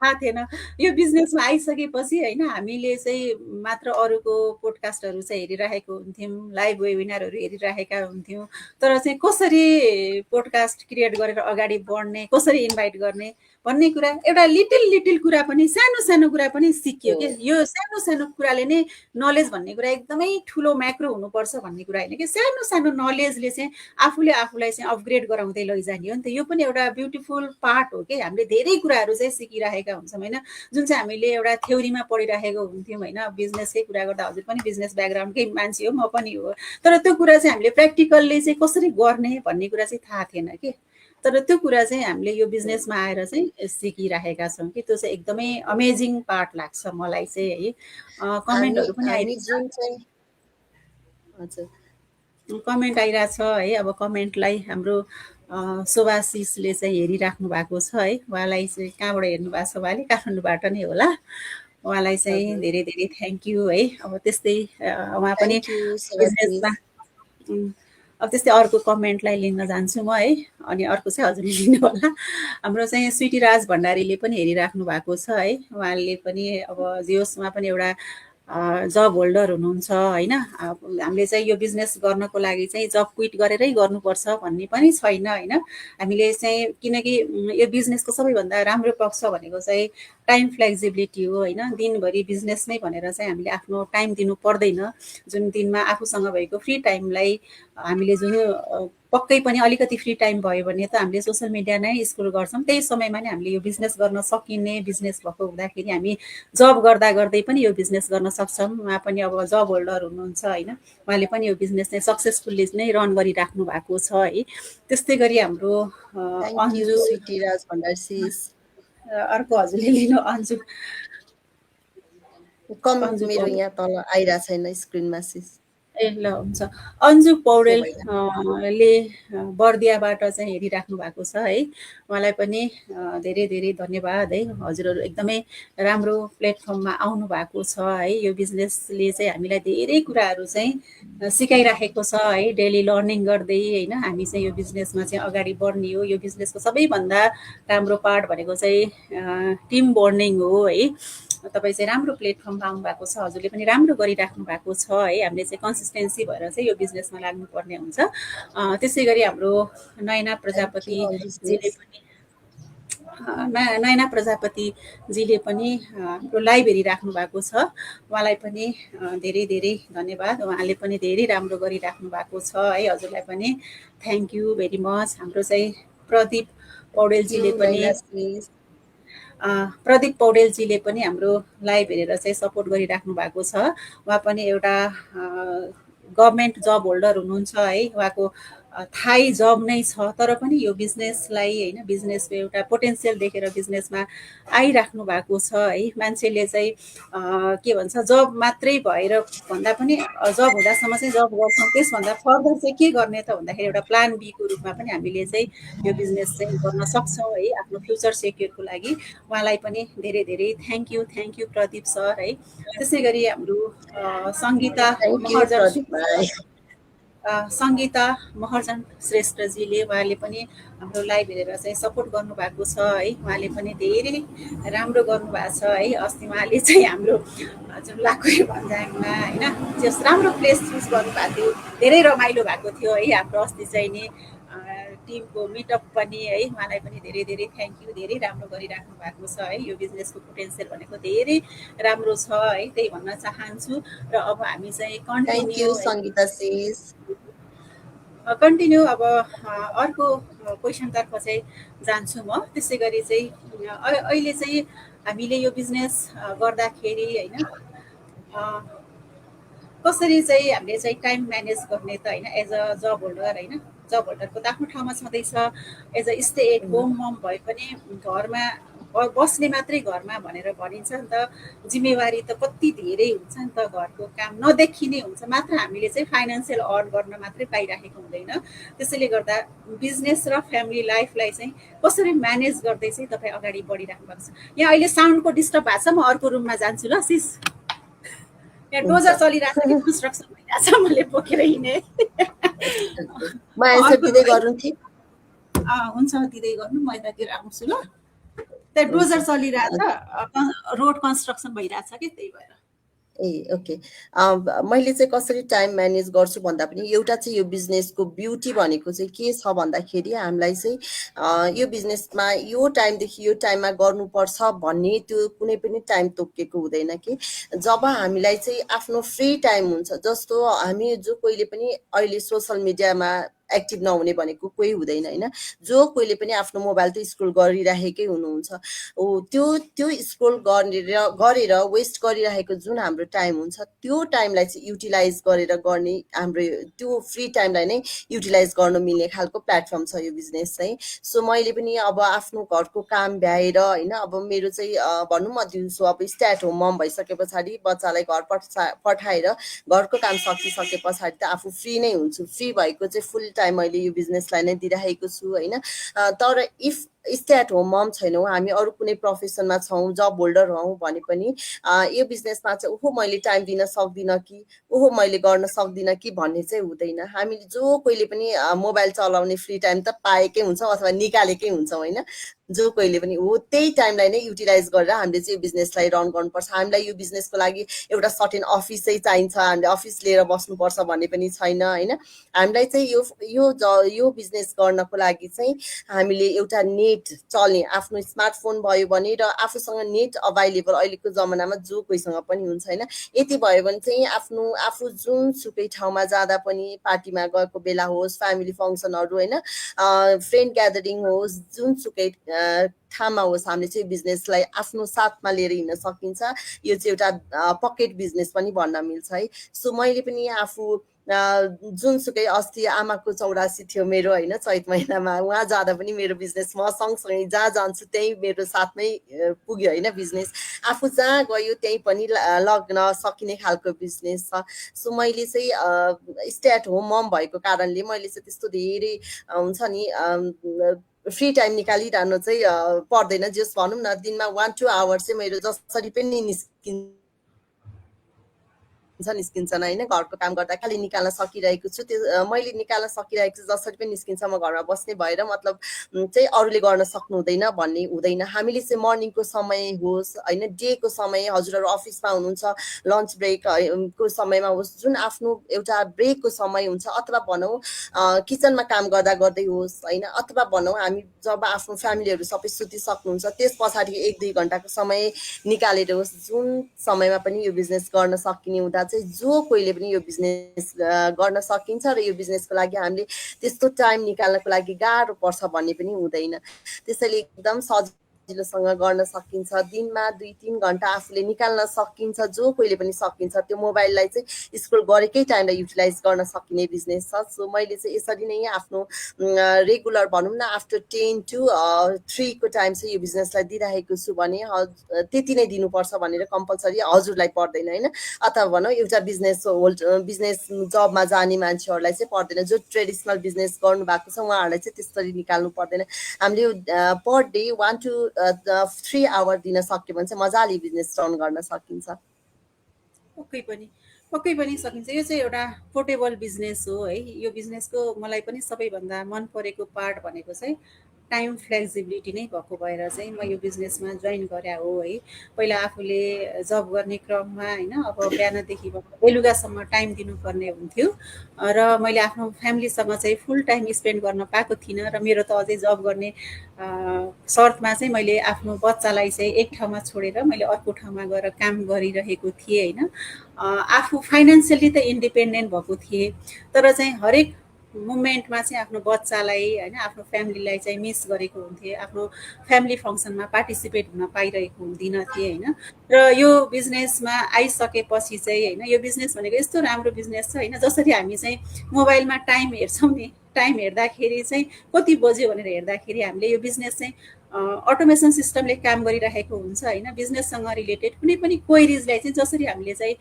थाहा थिएन। यो बिजनेसमा आइसकेपछि होइन, हामीले चाहिँ मात्र अरूको पोडकास्टहरू चाहिँ हेरिरहेको हुन्थ्यौँ, लाइभ वेबिनारहरू हेरिरहेका हुन्थ्यौँ। तर चाहिँ कसरी पोडकास्ट क्रिएट गरेर अगाडि बढ्ने, कसरी इन्भाइट गर्ने भन्ने कुरा, एउटा लिटिल कुरा पनि, सानो सानो कुरा पनि सिकियो कि। यो सानो सानो कुराले नै नलेज भन्ने कुरा एकदमै ठुलो म्याक्रो हुनुपर्छ भन्ने कुरा होइन कि। सानो सानो नलेजले चाहिँ आफूले आफूलाई चाहिँ अपग्रेड गराउँदै लैजाने हो नि त। यो पनि एउटा ब्युटिफुल पार्ट हो कि। हामीले धेरै कुराहरू चाहिँ सिकिराखेका हुन्छौँ होइन, जुन चाहिँ हामीले एउटा थ्योरीमा पढिराखेको हुन्थ्यौँ होइन। बिजनेसकै कुरा गर्दा हजुर पनि बिजनेस ब्याकग्राउन्डकै मान्छे हो, म पनि हो। तर त्यो कुरा चाहिँ हामीले प्र्याक्टिकल्ली चाहिँ कसरी गर्ने भन्ने कुरा चाहिँ थाहा थिएन कि। तर त्यो कुरा चाहिँ हामीले यो बिजनेसमा आएर चाहिँ सिकिराखेका छौँ कि। त्यो चाहिँ एकदमै अमेजिङ पार्ट लाग्छ मलाई चाहिँ है। कमेन्टहरू पनि
हामी
आइरहेछ,
जुन चाहिँ हजुर
कमेन्ट आइरहेछ है। अब कमेन्टलाई हाम्रो शोभाशिषले चाहिँ हेरिराख्नु भएको छ है। उहाँलाई चाहिँ कहाँबाट हेर्नु भएको छ उहाँले? काठमाडौँबाट नै होला। उहाँलाई चाहिँ
हजुर
धेरै धेरै थ्याङ्क यू है। अब त्यस्तै उहाँ पनि
थ्याङ्क यू
बिजनेसमा
सुभाशिष।
अब त्यस्तै अर्को कमेन्टलाई लिन जान्छु म है। अनि अर्को चाहिँ हजुरले लिनु होला। हाम्रो चाहिँ स्विटी राज भण्डारीले पनि हेरिराख्नु भएको छ है। उहाँले पनि अब जे होस्, उहाँ पनि एउटा जब होल्डर हुनुहुन्छ होइन। हामीले चाहिँ यो बिजनेस गर्नको लागि चाहिँ जब क्विट गरेरै गर्नुपर्छ भन्ने पनि छैन होइन। हामीले चाहिँ, किनकि यो बिजनेसको सबैभन्दा राम्रो पक्ष भनेको चाहिँ टाइम फ्लेक्सिबिलिटी हो होइन। दिनभरि बिजनेसमै भनेर चाहिँ हामीले आफ्नो टाइम दिनु पर्दैन। जुन दिनमा आफूसँग भएको फ्री टाइमलाई हामीले जुन पक्कै पनि अलिकति फ्री टाइम भयो भने त हामीले सोसियल मिडिया नै स्क्रोल गर्छौँ। त्यही समयमा नै हामीले यो बिजनेस गर्न सकिने बिजनेस भएको हुँदाखेरि हामी जब गर्दा गर्दै पनि यो बिजनेस गर्न सक्छौँ। उहाँ पनि अब जब होल्डर हुनुहुन्छ होइन। उहाँले पनि यो बिजनेस चाहिँ सक्सेसफुल्ली नै रन गरिराख्नु भएको छ है। त्यस्तै गरी हाम्रो
थ्याङ्क यू
अन्जु,
स्विटी राज भण्डारी।
अर्को हजुरले लिनु अन्जु।
कमेन्ट
अन्जुको
मेरो यहाँ तल आइरहेको छैन स्क्रिनमा सिस।
ए ल हुन्छ। अन्जु पौडेल
भइरहेको
ले बर्दियाबाट चाहिँ हेरिराख्नु भएको छ है। उहाँलाई पनि धेरै धेरै धन्यवाद है। हजुरहरू एकदमै राम्रो प्लेटफर्ममा आउनु भएको छ है। यो बिजनेसले चाहिँ हामीलाई धेरै कुराहरू चाहिँ सिकाइराखेको छ है। डेली लर्निङ गर्दै होइन हामी चाहिँ यो बिजनेसमा चाहिँ अगाडि बढ्ने हो। यो बिजनेसको सबैभन्दा राम्रो पार्ट भनेको चाहिँ टिम बन्डिङ हो है। तपाईँ चाहिँ राम्रो प्लेटफर्ममा आउनु भएको छ, हजुरले पनि राम्रो गरिराख्नु भएको छ है। हामीले चाहिँ कन्सिस्टेन्सी भएर चाहिँ यो बिजनेसमा लाग्नुपर्ने हुन्छ। त्यसै गरी हाम्रो नयना
Thank you,
प्रजापतिजीले
Anju.
पनि नयना प्रजापतिजीले पनि हाम्रो लाइभ हेरिराख्नु भएको छ। उहाँलाई पनि धेरै धेरै धन्यवाद। उहाँले पनि धेरै राम्रो गरिराख्नु भएको छ है। हजुरलाई पनि थ्याङ्क यू भेरी मच। हाम्रो चाहिँ प्रदीप
Thank
पौडेलजीले
you,
पनि
Naina sis.
प्रदीप पौडेलजीले पनि हाम्रो लाइभ हेरेर चाहिँ सपोर्ट गरिराख्नु भएको छ। उहाँ पनि एउटा गभर्मेन्ट जब होल्डर हुनुहुन्छ है। उहाँको थाहै जब नै छ, तर पनि यो बिजनेसलाई होइन बिजनेसको एउटा पोटेन्सियल देखेर बिजनेसमा आइराख्नु भएको छ है। मान्छेले चाहिँ के भन्छ जब मात्रै भएर भन्दा पनि जब हुँदासम्म चाहिँ जब गर्छौँ, त्यसभन्दा फर्दर चाहिँ के गर्ने त भन्दाखेरि एउटा प्लान बीको रूपमा पनि हामीले चाहिँ यो बिजनेस चाहिँ गर्न सक्छौँ है, आफ्नो फ्युचर सेक्युरको लागि। उहाँलाई पनि धेरै धेरै थ्याङ्क यू प्रदीप सर है। त्यसै गरी हाम्रो Sangita
Thank you,
Maharjan
Pradeep bhai.
Sangita Maharjan श्रेष्ठजीले उहाँले पनि हाम्रो लाइभ हेरेर चाहिँ सपोर्ट गर्नुभएको छ है। उहाँले पनि धेरै राम्रो गर्नुभएको छ है। अस्ति उहाँले चाहिँ हाम्रो जुन लाकुरी भन्ज्याङमा होइन जस राम्रो प्लेस चुज गर्नुभएको थियो, धेरै रमाइलो भएको थियो है। हाम्रो अस्ति चाहिँ नि टिमको मिटअप पनि है। उहाँलाई पनि धेरै धेरै थ्याङ्क यू। धेरै राम्रो गरिराख्नु भएको छ है। यो बिजनेसको पोटेन्सियल भनेको धेरै राम्रो छ है, त्यही भन्न चाहन्छु। र अब हामी चाहिँ
Thank
कन्टिन्यू
you,
है,
Sangeeta sis.
कन्टिन्यू अब अर्को क्वेसनतर्फ चाहिँ जान्छु म। त्यसै गरी चाहिँ अहिले चाहिँ हामीले यो बिजनेस गर्दाखेरि होइन कसरी चाहिँ हामीले चाहिँ टाइम म्यानेज गर्ने त होइन। एज अ जब होल्डर होइन, जब होल्डरको त आफ्नो ठाउँमा छँदैछ। As a stay at home mom भए पनि घरमा बस्ने मात्रै घरमा भनेर भनिन्छ नि त। जिम्मेवारी त कति धेरै हुन्छ नि त, घरको काम नदेखिने हुन्छ, मात्र हामीले चाहिँ फाइनेन्सियल अर्न गर्न मात्रै पाइराखेको हुँदैन। त्यसैले गर्दा बिजनेस र फ्यामिली लाइफलाई चाहिँ कसरी म्यानेज गर्दै चाहिँ तपाईँ अगाडि बढिराख्नु भएको छ। यहाँ अहिले साउन्डको डिस्टर्ब भएको छ, म अर्को रुममा जान्छु ल सिस। यहाँ डोजर चलिरहेको छ कि कन्स्ट्रक्सन भइरहेको छ, मैले बोकेर हिँडेँ।
म एन्सर दिँदै गरौँ थिएँ।
हुन्छ दिँदै गर्नु, म यतातिर आउँछु ल। त्यहाँ डोजर चलिरहेछ, रोड कन्स्ट्रक्सन भइरहेछ कि त्यही भएर।
ए ओके। मैले चाहिँ कसरी टाइम म्यानेज गर्छु भन्दा पनि एउटा चाहिँ यो बिजनेसको ब्युटी भनेको चाहिँ के छ भन्दाखेरि हामीलाई चाहिँ यो बिजनेसमा यो टाइमदेखि यो टाइममा गर्नुपर्छ भन्ने त्यो कुनै पनि टाइम तोकिएको हुँदैन कि। जब हामीलाई चाहिँ आफ्नो फ्री टाइम हुन्छ, जस्तो हामी जो कोहीले पनि अहिले सोसल मिडियामा एक्टिभ नहुने भनेको कोही हुँदैन होइन। जो कोहीले पनि आफ्नो मोबाइल त स्क्रोल गरिराखेकै हुनुहुन्छ। त्यो त्यो स्क्रोल गरेर वेस्ट गरिरहेको जुन हाम्रो टाइम हुन्छ, त्यो टाइमलाई चाहिँ युटिलाइज गरेर गर्ने हाम्रो त्यो फ्री टाइमलाई नै युटिलाइज गर्न मिल्ने खालको प्लेटफर्म छ यो बिजनेस चाहिँ। सो मैले पनि अब आफ्नो घरको काम भ्याएर होइन, अब मेरो चाहिँ भनौँ म दिउँसो अब स्टे एट होम मम भइसके पछाडि बच्चालाई घर पठाएर घरको काम सकिसके पछाडि त आफू फ्री नै हुन्छु। फ्री भएको चाहिँ फुल टाइम मैले यो बिजनेसलाई नै दिइरहेको छु होइन। तर इफ स्टे एट होम मम छैनौँ, हामी अरू कुनै प्रोफेसनमा छौँ, जब होल्डर हौँ भने पनि यो बिजनेसमा चाहिँ ओहो मैले टाइम दिन सक्दिनँ कि, ओहो मैले गर्न सक्दिनँ कि भन्ने चाहिँ हुँदैन। हामीले जो कोहीले पनि मोबाइल चलाउने फ्री टाइम त पाएकै हुन्छौँ अथवा निकालेकै हुन्छौँ होइन। जो कोहीले पनि हो त्यही टाइमलाई नै युटिलाइज गरेर हामीले चाहिँ यो बिजनेसलाई रन गर्नुपर्छ। हामीलाई यो बिजनेसको लागि एउटा सर्टेन अफिस चाहिँ चाहिन्छ, हामीले अफिस लिएर बस्नुपर्छ भन्ने पनि छैन होइन। हामीलाई चाहिँ यो बिजनेस गर्नको लागि चाहिँ हामीले एउटा नेट चल्ने आफ्नो स्मार्टफोन भयो भने र आफूसँग नेट अभाइलेबल अहिलेको जमानामा जो कोहीसँग पनि हुन्छ होइन। यति भयो भने चाहिँ आफू जुनसुकै ठाउँमा जाँदा पनि, पार्टीमा गएको बेला होस्, फ्यामिली फङ्सनहरू होइन, फ्रेन्ड ग्यादरिङ होस्, जुनसुकै ठाउँमा होस्, हामीले चाहिँ बिजनेसलाई आफ्नो साथमा लिएर हिँड्न सकिन्छ। यो चाहिँ एउटा पकेट बिजनेस पनि भन्न मिल्छ है। सो मैले पनि आफू जुनसुकै अस्ति आमाको 84 थियो मेरो होइन चैत महिनामा, उहाँ जाँदा पनि मेरो बिजनेस म सँगसँगै जहाँ जान्छु त्यहीँ मेरो साथमै पुग्यो होइन बिजनेस। आफू जहाँ गयो त्यहीँ पनि लग्न सकिने खालको बिजनेस छ। सो मैले चाहिँ स्टे एट होम मम भएको कारणले मैले चाहिँ त्यस्तो धेरै हुन्छ नि फ्री टाइम निकालिरहनु चाहिँ पर्दैन। जस भनौँ न दिनमा 1-2 आवर चाहिँ मेरो जसरी पनि निस्किन्छन् होइन, घरको काम गर्दा खालि निकाल्न सकिरहेको छु। त्यो मैले निकाल्न सकिरहेको छु जसरी पनि निस्किन्छ, म घरमा बस्ने भएर मतलब चाहिँ अरूले गर्न सक्नु हुँदैन भन्ने हुँदैन। हामीले चाहिँ मर्निङको समय होस् होइन, डेको समय, हजुरहरू अफिसमा हुनुहुन्छ लन्च ब्रेक को समयमा होस्, जुन आफ्नो एउटा ब्रेकको समय हुन्छ, अथवा भनौँ किचनमा काम गर्दा गर्दै होस् होइन, अथवा भनौँ हामी जब आफ्नो फ्यामिलीहरू सबै सुतिसक्नुहुन्छ त्यस पछाडि 1-2 घन्टाको समय निकालेर होस्, जुन समयमा पनि यो बिजनेस गर्न सकिने हुँदा चाहिँ जो कोहीले पनि यो बिजनेस गर्न सकिन्छ र यो बिजनेसको लागि हामीले त्यस्तो टाइम निकाल्नको लागि गाह्रो पर्छ भन्ने पनि हुँदैन। त्यसैले एकदम सजिलोसँग गर्न सकिन्छ। दिनमा 2-3 घन्टा आफूले निकाल्न सकिन्छ, जो कोहीले पनि सकिन्छ। त्यो मोबाइललाई चाहिँ स्क्रोल गरेकै टाइमलाई युटिलाइज गर्न सकिने बिजनेस छ। सो मैले चाहिँ यसरी नै आफ्नो रेगुलर भनौँ न आफ्टर 10 to 3 को टाइम चाहिँ यो बिजनेसलाई दिइरहेको छु भने त्यति नै दिनुपर्छ भनेर कम्पलसरी हजुरलाई पर्दैन होइन, अथवा भनौँ एउटा बिजनेस जबमा जाने मान्छेहरूलाई चाहिँ पर्दैन। जो ट्रेडिसनल बिजनेस गर्नु भएको छ उहाँहरूलाई चाहिँ त्यसरी निकाल्नु पर्दैन। हामीले पर डे 1 to 3 आवर दिन सक्यो भने चाहिँ मजाले बिजनेस रन गर्न सकिन्छ।
पक्कै पनि सकिन्छ। यो चाहिँ एउटा पोर्टेबल बिजनेस हो है। यो बिजनेसको मलाई पनि सबैभन्दा मन परेको पार्ट भनेको चाहिँ टाइम फ्लेक्सिबिलिटी नै भएको भएर चाहिँ म यो बिजनेसमा जोइन गरे हो है। पहिला आफूले जब गर्ने क्रममा होइन, अब बिहानदेखि बेलुकासम्म टाइम दिनुपर्ने हुन्थ्यो र मैले आफ्नो फ्यामिलीसँग चाहिँ फुल टाइम स्पेन्ड गर्न पाएको थिइनँ। र मेरो त अझै जब गर्ने शर्तमा चाहिँ मैले आफ्नो बच्चालाई चाहिँ एक ठाउँमा छोडेर मैले अर्को ठाउँमा गएर काम गरिरहेको थिएँ होइन। आफू फाइनेन्सियली त इन्डिपेन्डेन्ट भएको थिएँ, तर चाहिँ हरेक मुमेन्टमा चाहिँ आफ्नो बच्चालाई होइन, आफ्नो फ्यामिलीलाई चाहिँ मिस गरेको हुन्थेँ। आफ्नो फ्यामिली फङ्सनमा पार्टिसिपेट हुन पाइरहेको हुँदिनँ थिएँ होइन। र यो बिजनेसमा आइसकेपछि चाहिँ होइन, यो बिजनेस भनेको यस्तो राम्रो बिजनेस छ होइन। जसरी हामी चाहिँ मोबाइलमा टाइम हेर्छौँ नि, टाइम हेर्दाखेरि चाहिँ कति बज्यो भनेर हेर्दाखेरि हामीले यो बिजनेस चाहिँ अटोमेसन सिस्टमले काम गरिरहेको हुन्छ होइन। बिजनेससँग रिलेटेड कुनै पनि क्वेरिजलाई चाहिँ जसरी हामीले चाहिँ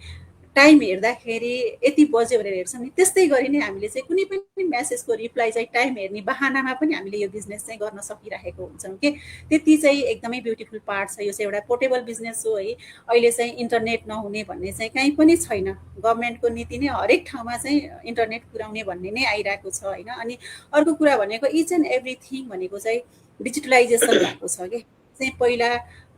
टाइम हेर्दाखेरि यति बज्यो भनेर हेर्छौँ नि, त्यस्तै गरी नै हामीले चाहिँ कुनै पनि मेसेजको रिप्लाई चाहिँ टाइम हेर्ने बहानामा पनि हामीले यो बिजनेस चाहिँ गर्न सकिरहेको हुन्छौँ कि। त्यति चाहिँ एकदमै ब्युटिफुल पार्ट छ। यो चाहिँ एउटा पोर्टेबल बिजनेस हो है। अहिले चाहिँ इन्टरनेट नहुने भन्ने चाहिँ कहीँ पनि छैन। गभर्मेन्टको नीति नै हरेक ठाउँमा चाहिँ इन्टरनेट पुर्याउने भन्ने नै आइरहेको छ होइन। अनि अर्को कुरा भनेको इच एन्ड एभ्रिथिङ भनेको चाहिँ डिजिटलाइजेसन भएको छ कि। चाहिँ पहिला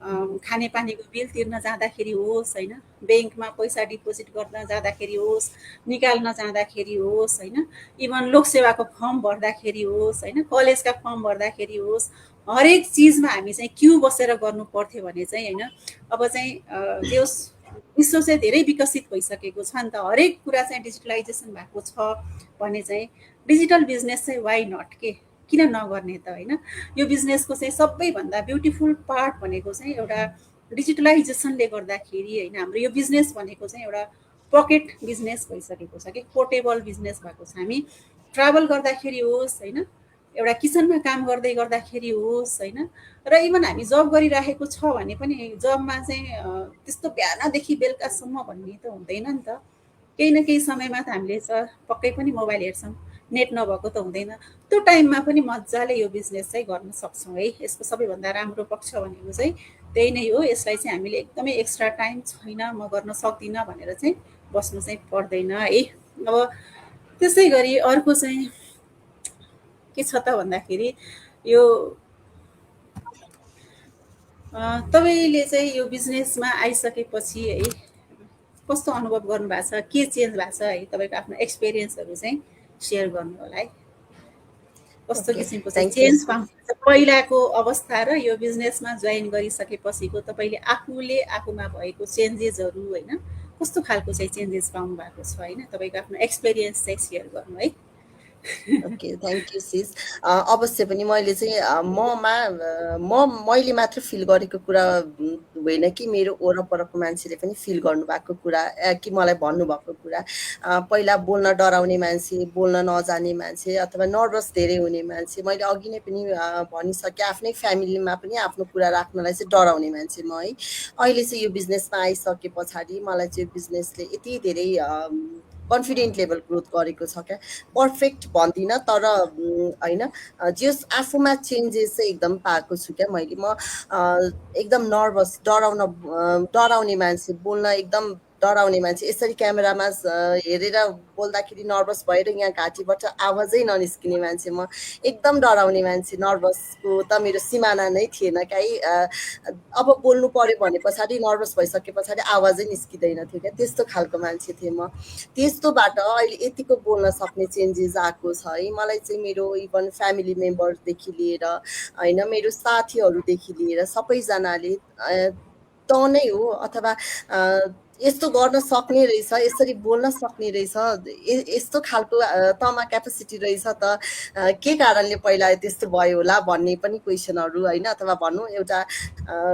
खानेपानीको बिल तिर्न जाँदाखेरि होस् होइन, ब्याङ्कमा पैसा डिपोजिट गर्न जाँदाखेरि होस्, निकाल्न जाँदाखेरि होस् होइन, इभन लोकसेवाको फर्म भर्दाखेरि होस् होइन, कलेजका फर्म भर्दाखेरि होस्, हरेक चिजमा हामी चाहिँ क्यु बसेर गर्नु पर्थ्यो भने चाहिँ होइन। अब चाहिँ त्यो विश्व चाहिँ धेरै विकसित भइसकेको छ नि त। हरेक कुरा चाहिँ डिजिटलाइजेसन भएको छ भने चाहिँ डिजिटल बिजनेस चाहिँ वाइ नट के, किन नगर्ने त होइन। यो बिजनेसको चाहिँ सबैभन्दा ब्युटिफुल पार्ट भनेको चाहिँ एउटा डिजिटलाइजेसनले गर्दाखेरि होइन, हाम्रो यो बिजनेस भनेको चाहिँ एउटा पकेट बिजनेस भइसकेको छ कि, पोर्टेबल बिजनेस भएको छ। हामी ट्राभल गर्दाखेरि होस् होइन, एउटा किचनमा काम गर्दै गर्दाखेरि होस् होइन, र इभन हामी जब गरिरहेको छ भने पनि जबमा चाहिँ त्यस्तो बिहानदेखि बेलुकासम्म भन्ने त हुँदैन नि त। केही न केही समयमा त हामीले पक्कै पनि मोबाइल हेर्छौँ, नेट नभएको त हुँदैन। त्यो टाइममा पनि मजाले यो बिजनेस चाहिँ गर्न सक्छौँ है। यसको सबैभन्दा राम्रो पक्ष भनेको चाहिँ त्यही नै हो। यसलाई चाहिँ हामीले एकदमै एक्स्ट्रा टाइम छैन, म गर्न सक्दिनँ भनेर चाहिँ बस्नु चाहिँ पर्दैन है। अब त्यसै गरी अर्को चाहिँ के छ त भन्दाखेरि यो तपाईँले चाहिँ यो बिजनेसमा आइसकेपछि है कस्तो अनुभव गर्नुभएको छ, के चेन्ज भएको छ है, तपाईँको आफ्नो एक्सपिरियन्सहरू चाहिँ सेयर गर्नु होला है। कस्तो किसिमको चाहिँ चेन्ज पाउनुहुन्छ पहिलाको अवस्था र यो बिजनेसमा जोइन गरिसकेपछिको तपाईँले आफूमा भएको चेन्जेसहरू होइन, कस्तो खालको चाहिँ चेन्जेस पाउनु भएको छ होइन, तपाईँको आफ्नो एक्सपिरियन्स चाहिँ सेयर गर्नु है।
Okay, thank you sis. अवश्य पनि मैले चाहिँ मैले मात्र फिल गरेको कुरा होइन कि मेरो वरपरको मान्छेले पनि फिल गर्नुभएको कुरा, कि मलाई भन्नुभएको कुरा। पहिला बोल्न डराउने मान्छे, बोल्न नजाने मान्छे अथवा नर्भस धेरै हुने मान्छे, मैले अघि नै पनि भनिसकेँ, आफ्नै फ्यामिलीमा पनि आफ्नो कुरा राख्नलाई चाहिँ डराउने मान्छे म है। अहिले चाहिँ यो बिजनेसमा आइसके पछाडि मलाई चाहिँ यो बिजनेसले यति धेरै कन्फिडेन्ट लेभल ग्रोथ गरेको छ क्या। पर्फेक्ट भन्दिनँ तर होइन, जस आफूमा चेन्जेस चाहिँ एकदम पाएको छु क्या मैले। म एकदम नर्भस, डराउने मान्छे, बोल्न एकदम डराउने मान्छे, यसरी क्यामेरामा हेरेर बोल्दाखेरि नर्भस भएर यहाँ घाँटीबाट आवाजै ननिस्किने मान्छे म। एकदम डराउने मान्छे, नर्भसको त मेरो सिमाना नै थिएन क्या है। अब बोल्नु पर्यो भने पछाडि नर्भस भइसके पछाडि आवाजै निस्किँदैन थियो क्या, त्यस्तो खालको मान्छे थिएँ म। त्यस्तोबाट अहिले यतिको बोल्न सक्ने चेन्जेस आएको छ है। मलाई चाहिँ मेरो इभन फ्यामिली मेम्बरदेखि लिएर होइन, मेरो साथीहरूदेखि लिएर सबैजनाले तँ नै हो अथवा यस्तो गर्न सक्ने रहेछ, यसरी बोल्न सक्ने रहेछ, यस्तो खालको तँमा क्यापेसिटी रहेछ त, के कारणले पहिला त्यस्तो भयो होला भन्ने पनि क्वेसनहरू होइन, अथवा भनौँ एउटा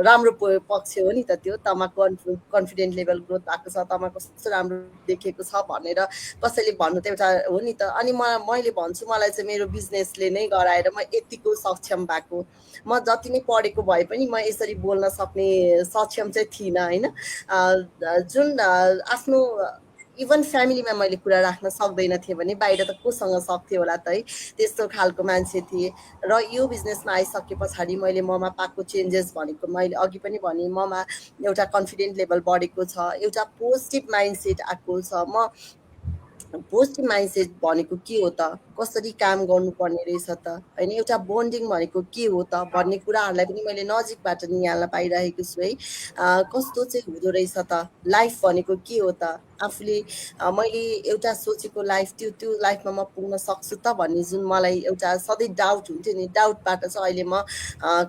राम्रो पक्ष हो नि त त्यो। तँमा कन्फिडेन्ट लेभल ग्रोथ भएको छ, तँमा कस्तो राम्रो देखेको छ भनेर कसैले भन्नु त एउटा हो नि त। अनि मैले भन्छु, मलाई चाहिँ मेरो बिजनेसले नै गराएर म यतिको सक्षम भएको। म जति नै पढेको भए पनि म यसरी बोल्न सक्ने सक्षम चाहिँ थिइनँ होइन। जुन आफ्नो इभन फ्यामिलीमा मैले कुरा राख्न सक्दैन थिएँ भने बाहिर त कोसँग सक्थेँ होला त है। त्यस्तो खालको मान्छे थिएँ। र यो बिजनेसमा आइसके पछाडि मैले ममा पाएको चेन्जेस भनेको मैले अघि पनि भने, ममा एउटा कन्फिडेन्ट लेभल बढेको छ, एउटा पोजिटिभ माइन्डसेट आएको छ। म पोजिटिभ माइन्डसेट भनेको के हो त, कसरी काम गर्नुपर्ने रहेछ त होइन, एउटा बोन्डिङ भनेको के हो त भन्ने कुराहरूलाई पनि मैले नजिकबाट निहाल्न पाइरहेको छु है। कस्तो चाहिँ हुँदो रहेछ त, लाइफ भनेको के हो त, आफूले मैले एउटा सोचेको लाइफ त्यो लाइफमा म पुग्न सक्छु त भन्ने जुन मलाई एउटा सधैँ डाउट हुन्थ्यो नि, डाउटबाट चाहिँ अहिले म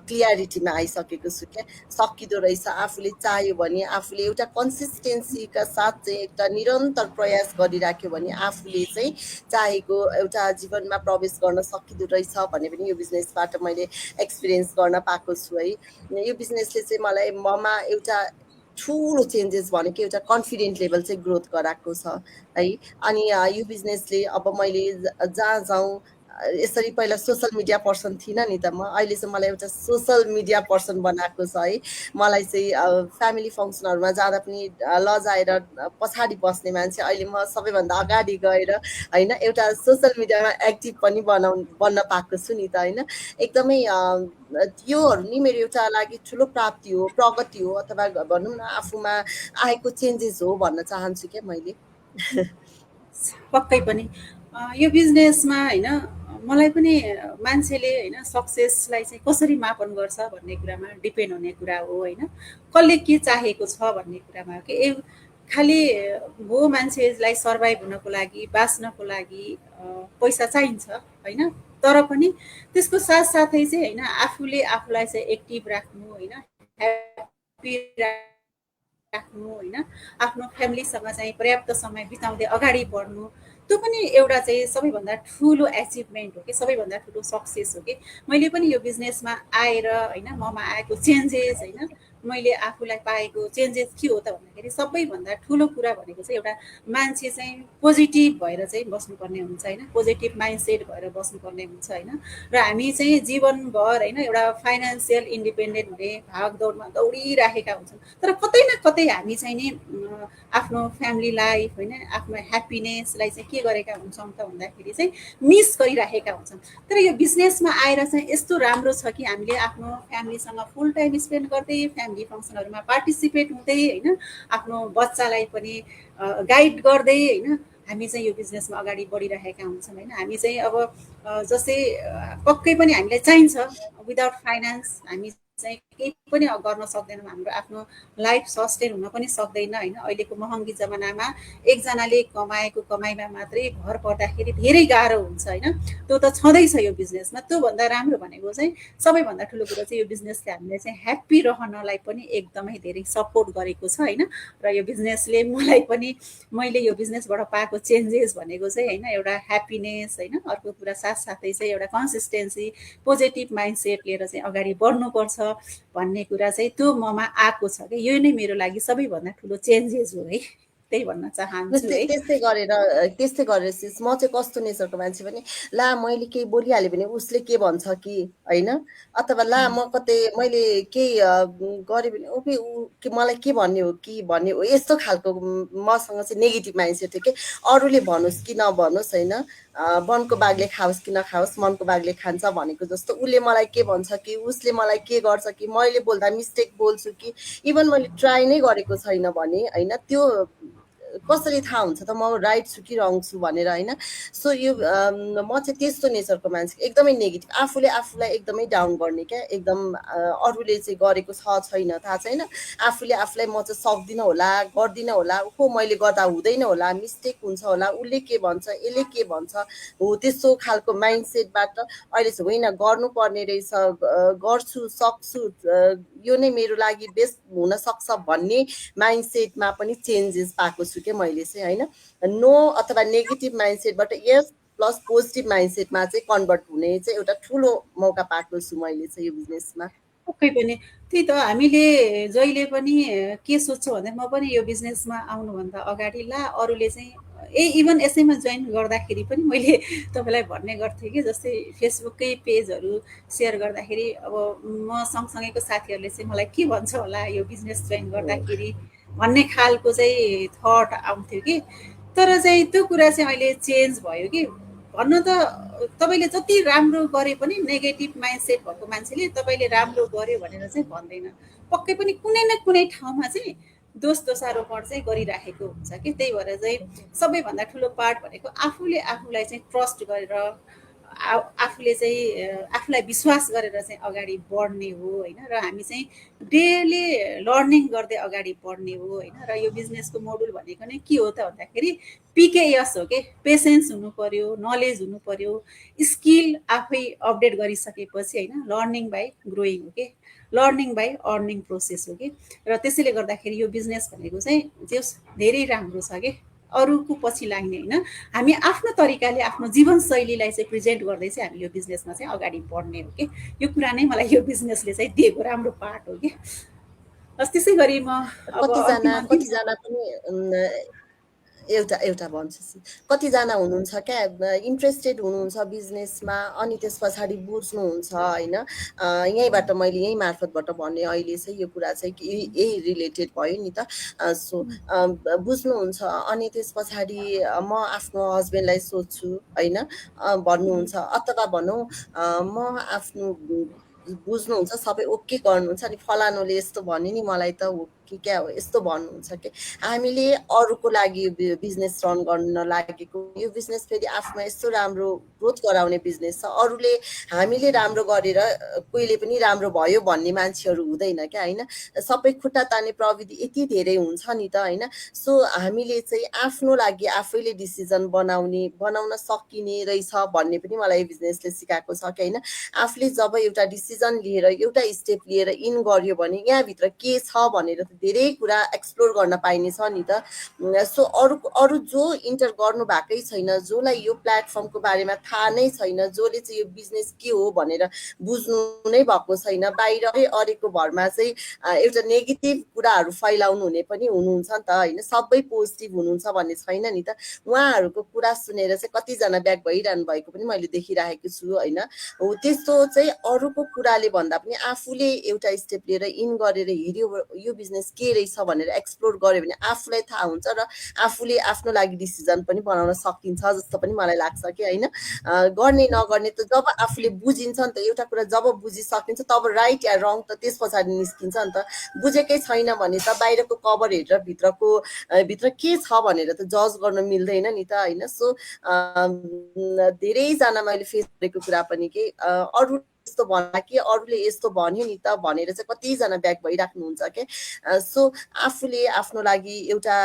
क्लियरिटीमा आइसकेको छु क्या। सकिँदो रहेछ, आफूले चाह्यो भने, आफूले एउटा कन्सिस्टेन्सीका साथ चाहिँ एउटा निरन्तर प्रयास गरिराख्यो भने आफूले चाहिँ चाहेको एउटा जीवनमा प्रवेश गर्न सकिँदो रहेछ भन्ने पनि यो बिजनेसबाट मैले एक्सपिरियन्स गर्न पाएको छु है। यो बिजनेसले चाहिँ मलाई ममा एउटा ठुलो चेन्जेस भनेको एउटा कन्फिडेन्ट लेभल चाहिँ ग्रोथ गराएको छ है। अनि यो बिजनेसले अब मैले जहाँ जाउँ, यसरी पहिला सोसल मिडिया पर्सन थिइनँ नि त म, अहिले चाहिँ मलाई एउटा सोसल मिडिया पर्सन बनाएको छ है। मलाई चाहिँ फ्यामिली फङ्सनहरूमा जाँदा पनि लजाएर पछाडि बस्ने मान्छे अहिले म सबैभन्दा अगाडि गएर होइन एउटा सोसल मिडियामा एक्टिभ पनि बन्न पाएको छु नि त होइन। एकदमै योहरू नि मेरो एउटा लागि ठुलो प्राप्ति हो, प्रगति हो, अथवा भनौँ न आफूमा आएको चेन्जेस हो भन्न चाहन्छु क्या मैले।
पक्कै पनि यो बिजनेसमा होइन, मलाई पनि मान्छेले होइन सक्सेसलाई चाहिँ कसरी मापन गर्छ भन्ने कुरामा डिपेन्ड हुने कुरा हो होइन। कसले के चाहेको छ भन्ने कुरामा कि खालि हो मान्छेलाई सर्भाइभ हुनको लागि, बाँच्नको लागि पैसा चाहिन्छ होइन। तर पनि त्यसको साथसाथै चाहिँ होइन, आफूले आफूलाई चाहिँ एक्टिभ राख्नु होइन, ह्याप्पी राख्नु होइन, आफ्नो फ्यामिलीसँग चाहिँ पर्याप्त समय बिताउँदै अगाडि बढ्नु, त्यो पनि एउटा चाहिँ सबैभन्दा ठुलो एचिभमेन्ट हो कि सबैभन्दा ठुलो सक्सेस हो कि। मैले पनि यो बिजनेसमा आएर होइन, ममा आएको चेन्जेस होइन, मैले आफूलाई पाएको चेन्जेस के हो त भन्दाखेरि सबैभन्दा ठुलो कुरा भनेको चाहिँ एउटा मान्छे चाहिँ पोजिटिभ भएर चाहिँ बस्नुपर्ने हुन्छ होइन, पोजिटिभ माइन्डसेट भएर बस्नुपर्ने हुन्छ होइन। र हामी चाहिँ जीवनभर होइन एउटा फाइनेन्सियल इन्डिपेन्डेन्ट हुने भागदौडमा दौडिराखेका हुन्छौँ, तर कतै न कतै हामी चाहिँ नि आफ्नो फ्यामिली लाइफ होइन, आफ्नो ह्याप्पिनेसलाई चाहिँ के गरेका हुन्छौँ त भन्दाखेरि चाहिँ मिस गरिराखेका हुन्छौँ। तर यो बिजनेसमा आएर चाहिँ यस्तो राम्रो छ कि हामीले आफ्नो फ्यामिलीसँग फुल टाइम स्पेन्ड गर्दै, फ्यामिली फङ्सनहरूमा पार्टिसिपेट हुँदै होइन, आफ्नो बच्चालाई पनि गाइड गर्दै होइन, हामी चाहिँ यो बिजनेसमा अगाडि बढिरहेका हुन्छौँ होइन। हामी चाहिँ अब जस्तै पक्कै पनि हामीलाई चाहिन्छ, विदाउट फाइनेन्स हामी चाहिँ केही पनि गर्न सक्दैनौँ, हाम्रो आफ्नो लाइफ सस्टेन हुन पनि सक्दैन होइन। अहिलेको महँगी जमानामा एकजनाले कमाएको कमाइमा मात्रै भर पर्दाखेरि धेरै गाह्रो हुन्छ होइन। त्यो त छँदैछ यो बिजनेसमा। त्योभन्दा राम्रो भनेको चाहिँ सबैभन्दा ठुलो कुरो चाहिँ यो बिजनेसले हामीलाई चाहिँ ह्याप्पी रहनलाई पनि एकदमै धेरै सपोर्ट गरेको छ होइन। र यो बिजनेसले मलाई पनि मैले यो बिजनेसबाट पाएको चेन्जेस भनेको चाहिँ होइन एउटा ह्याप्पिनेस होइन। अर्को कुरा साथसाथै चाहिँ एउटा कन्सिस्टेन्सी, पोजिटिभ माइन्डसेट लिएर चाहिँ अगाडि बढ्नुपर्छ भन्ने कुरा चाहिँ त्यो ममा आएको छ कि यो नै मेरो लागि सबैभन्दा ठुलो चेन्जेस हो है। त्यही भन्न चाहन्छु है।
त्यस्तै गरेर सिस म चाहिँ कस्तो नेचरको मान्छे भने ला मैले केही बोलिहालेँ भने उसले के भन्छ कि होइन, अथवा ला म कतै मैले केही गरेँ भने ओके मलाई के भन्ने हो कि भन्ने हो, यस्तो खालको मसँग चाहिँ नेगेटिभ माइन्डसेट थियो कि अरूले भनोस् कि नभनोस् होइन, वनको बाघले खाओस् कि नखाओस् मनको बाघले खान्छ भनेको जस्तो उसले मलाई के भन्छ कि उसले मलाई के गर्छ कि मैले बोल्दा मिस्टेक बोल्छु कि इभन मैले ट्राई नै गरेको छैन भने होइन, त्यो कसरी थाहा हुन्छ त म राइट छु कि रङ छु भनेर होइन। सो यो म चाहिँ त्यस्तो नेचरको मान्छे, एकदमै नेगेटिभ, आफूले आफूलाई एकदमै डाउन गर्ने क्या, एकदम अरूले चाहिँ गरेको छ छैन थाहा छैन, आफूले आफूलाई म चाहिँ सक्दिनँ होला गर्दिनँ होला, को मैले गर्दा हुँदैन होला, मिस्टेक हुन्छ होला, उसले के भन्छ यसले के भन्छ हो, त्यस्तो खालको माइन्डसेटबाट अहिले चाहिँ होइन गर्नुपर्ने रहेछ, गर्छु सक्छु, यो नै मेरो लागि बेस्ट हुनसक्छ भन्ने माइन्डसेटमा पनि चेन्जेस पाएको छु क्या मैले चाहिँ होइन। नो अथवा नेगेटिभ माइन्डसेटबाट यस प्लस पोजिटिभ माइन्डसेटमा चाहिँ कन्भर्ट हुने चाहिँ एउटा ठुलो मौका पाएको छु मैले चाहिँ यो बिजनेसमा।
पक्कै पनि त्यही त हामीले जहिले पनि के सोध्छौँ भन्दा म पनि यो बिजनेसमा आउनुभन्दा अगाडि ला अरूले चाहिँ इभन यसैमा जोइन गर्दाखेरि पनि मैले तपाईँलाई भन्ने गर्थेँ कि जस्तै फेसबुककै पेजहरू सेयर गर्दाखेरि अब म सँगसँगैको साथीहरूले चाहिँ मलाई के भन्छ होला यो बिजनेस जोइन गर्दाखेरि भन्ने खालको चाहिँ थट आउँथ्यो कि। तर चाहिँ त्यो कुरा चाहिँ अहिले चेन्ज भयो कि भन्न त तपाईँले जति राम्रो गरे पनि नेगेटिभ माइन्डसेट भएको मान्छेले तपाईँले राम्रो गर्यो भनेर चाहिँ भन्दैन। पक्कै पनि कुनै न कुनै ठाउँमा चाहिँ दोष दोषारोपण चाहिँ गरिराखेको हुन्छ कि। त्यही भएर चाहिँ सबैभन्दा ठुलो पार्ट भनेको आफूले आफूलाई चाहिँ ट्रस्ट गरेर आफूले चाहिँ आफूलाई विश्वास गरेर चाहिँ अगाडि बढ्ने हो होइन। र हामी चाहिँ डेली लर्निङ गर्दै अगाडि बढ्ने हो होइन। र यो बिजनेसको मोडुल भनेको नै के हो त भन्दाखेरि पिकेएस हो कि, पेसेन्स हुनु पर्यो, नलेज हुनु पर्यो, स्किल आफै अपडेट गरिसकेपछि होइन, लर्निङ बाई ग्रोइङ हो कि, लर्निङ बाई अर्निङ प्रोसेस हो कि। र त्यसैले गर्दाखेरि यो बिजनेस भनेको चाहिँ जस धेरै राम्रो छ कि अरूको पछि लाग्ने होइन, हामी आफ्नो तरिकाले आफ्नो जीवनशैलीलाई चाहिँ प्रेजेन्ट गर्दै चाहिँ हामी यो बिजनेसमा चाहिँ अगाडि बढ्ने हो कि। यो कुरा नै मलाई यो बिजनेसले चाहिँ दिएको राम्रो पार्ट हो कि। बस त्यसै गरी म अब अन्तिम अन्तिम
कतिजना पनि एउटा भन्छु, कतिजना हुनुहुन्छ क्या इन्ट्रेस्टेड हुनुहुन्छ बिजनेसमा, अनि त्यस पछाडि बुझ्नुहुन्छ होइन, यहीँबाट मैले यहीँ मार्फतबाट भने अहिले चाहिँ यो कुरा चाहिँ यही रिलेटेड भयो नि त। सो बुझ्नुहुन्छ अनि त्यस पछाडि म आफ्नो हस्बेन्डलाई सोध्छु होइन, भन्नुहुन्छ, अथवा भनौँ म आफ्नो बुझ्नुहुन्छ सबै ओके गर्नुहुन्छ, अनि फलानुले यस्तो भन्यो नि मलाई त हो कि क्या हो यस्तो भन्नुहुन्छ कि हामीले अरूको लागि बिजनेस रन गर्न लागेको, यो बिजनेस फेरि आफूमा यस्तो राम्रो ग्रोथ गराउने बिजनेस छ, अरूले हामीले राम्रो गरेर कोहीले पनि राम्रो भयो भन्ने मान्छेहरू हुँदैन क्या होइन। सबै खुट्टा तान्ने प्रविधि यति धेरै हुन्छ नि त होइन। सो हामीले चाहिँ आफ्नो लागि आफैले डिसिजन बनाउन सकिने रहेछ भन्ने पनि मलाई बिजनेसले सिकाएको छ कि होइन। आफूले जब एउटा डिसिजन लिएर एउटा स्टेप लिएर इन गर्यो भने यहाँभित्र के छ भनेर त धेरै कुरा एक्सप्लोर गर्न पाइनेछ नि त। सो अरू जो इन्टर गर्नु भएकै छैन, जसलाई यो प्लेटफर्मको बारेमा थाहा नै छैन, जसले चाहिँ यो बिजनेस के हो भनेर बुझ्नु नै भएको छैन, बाहिर अरेको भरमा चाहिँ एउटा नेगेटिभ कुराहरू फैलाउनु हुने पनि हुनुहुन्छ नि त होइन, सबै पोजिटिभ हुनुहुन्छ भन्ने छैन नि त। उहाँहरूको कुरा सुनेर चाहिँ कतिजना ब्याक भइरहनु भएको पनि मैले देखिरहेको छु होइन। हो त्यस्तो चाहिँ अरूको कुराले भन्दा पनि आफूले एउटा स्टेप लिएर इन गरेर हिँड्यो, यो बिजनेस के रहेछ भनेर एक्सप्लोर गर्यो भने आफूलाई थाहा हुन्छ र आफूले आफ्नो लागि डिसिजन पनि बनाउन सकिन्छ जस्तो पनि मलाई लाग्छ कि होइन। गर्ने नगर्ने त जब आफूले बुझिन्छ नि त, एउटा कुरा जब बुझिसकिन्छ तब राइट या रङ त त्यस पछाडि निस्किन्छ नि त। बुझेकै छैन भने त बाहिरको कभर हेरेर भित्र के छ भनेर त जज गर्न मिल्दैन नि त होइन। सो धेरैजना मैले फेस गरेको कुरा पनि के अरूले यस्तो भन्ला कि अरूले यस्तो भन्यो नि त भनेर चाहिँ कतिजना ब्याक भइराख्नुहुन्छ के। सो आफूले आफ्नो लागि एउटा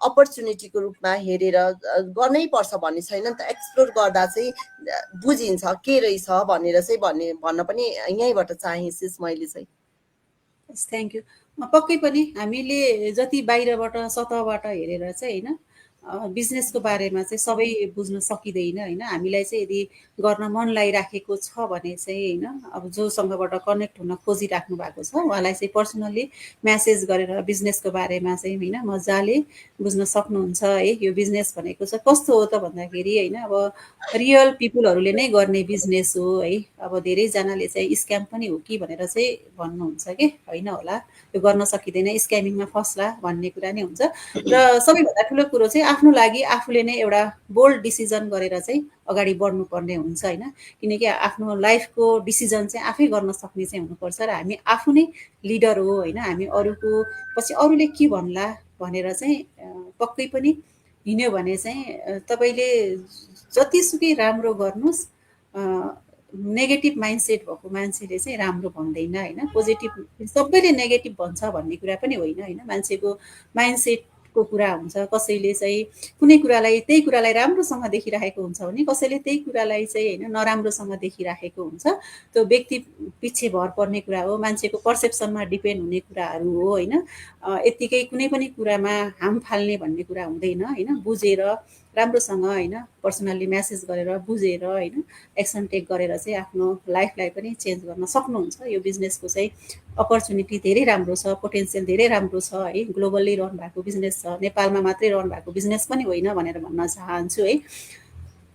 अपर्च्युनिटीको रूपमा हेरेर गर्नै पर्छ भन्ने छैन नि त। एक्सप्लोर गर्दा चाहिँ बुझिन्छ के रहेछ भनेर चाहिँ भन्न पनि यहीँबाट चाहेँ सिस मैले चाहिँ।
Thank you. पक्कै पनि हामीले जति बाहिरबाट सतहबाट हेरेर चाहिँ होइन बिजनेसको बारेमा चाहिँ सबै बुझ्न सकिँदैन होइन। हामीलाई चाहिँ यदि गर्न मन लागिराखेको छ भने चाहिँ होइन अब जोसँगबाट कनेक्ट हुन खोजिराख्नु भएको छ उहाँलाई चाहिँ पर्सनल्ली म्यासेज गरेर बिजनेसको बारेमा चाहिँ होइन मजाले बुझ्न सक्नुहुन्छ है। यो बिजनेस भनेको चाहिँ कस्तो हो त भन्दाखेरि होइन अब रियल पिपुलहरूले नै गर्ने बिजनेस हो है। अब धेरैजनाले चाहिँ स्क्याम पनि हो कि भनेर चाहिँ भन्नुहुन्छ कि होइन होला, यो गर्न सकिँदैन, स्क्यामिङमा फस्ला भन्ने कुरा नै हुन्छ। र सबैभन्दा ठुलो कुरो चाहिँ आफ्नो लागि आफूले नै एउटा बोल्ड डिसिजन गरेर चाहिँ अगाडि बढ्नुपर्ने हुन्छ होइन। किनकि आफ्नो लाइफको डिसिजन चाहिँ आफै गर्न सक्ने चाहिँ हुनुपर्छ र हामी आफू नै लिडर हो होइन। हामी अरूको पछि अरूले के भन्ला भनेर चाहिँ पक्कै पनि हिँड्यो भने चाहिँ तपाईँले जतिसुकै राम्रो गर्नुहोस् नेगेटिभ माइन्डसेट भएको मान्छेले चाहिँ राम्रो भन्दैन होइन। पोजिटिभ सबैले नेगेटिभ भन्छ भन्ने कुरा पनि होइन होइन। मान्छेको माइन्डसेटको कुरा हुन्छ। कसैले चाहिँ कुनै कुरालाई त्यही कुरालाई राम्रोसँग देखिराखेको हुन्छ भने कसैले त्यही कुरालाई चाहिँ होइन नराम्रोसँग देखिराखेको हुन्छ। त्यो व्यक्ति पछि भर पर्ने कुरा हो, मान्छेको पर्सेप्सनमा डिपेन्ड हुने कुराहरू हो होइन। यत्तिकै कुनै पनि कुरामा हाम फाल्ने भन्ने कुरा हुँदैन होइन। बुझेर राम्रोसँग होइन पर्सनल्ली म्यासेज गरेर बुझेर होइन एक्सन टेक गरेर चाहिँ आफ्नो लाइफलाई पनि चेन्ज गर्न सक्नुहुन्छ। यो बिजनेसको चाहिँ अपर्च्युनिटी धेरै राम्रो छ, पोटेन्सियल धेरै राम्रो छ है। ग्लोबल्ली रन भएको बिजनेस छ, नेपालमा मात्रै रन भएको बिजनेस पनि होइन भनेर भन्न चाहन्छु है।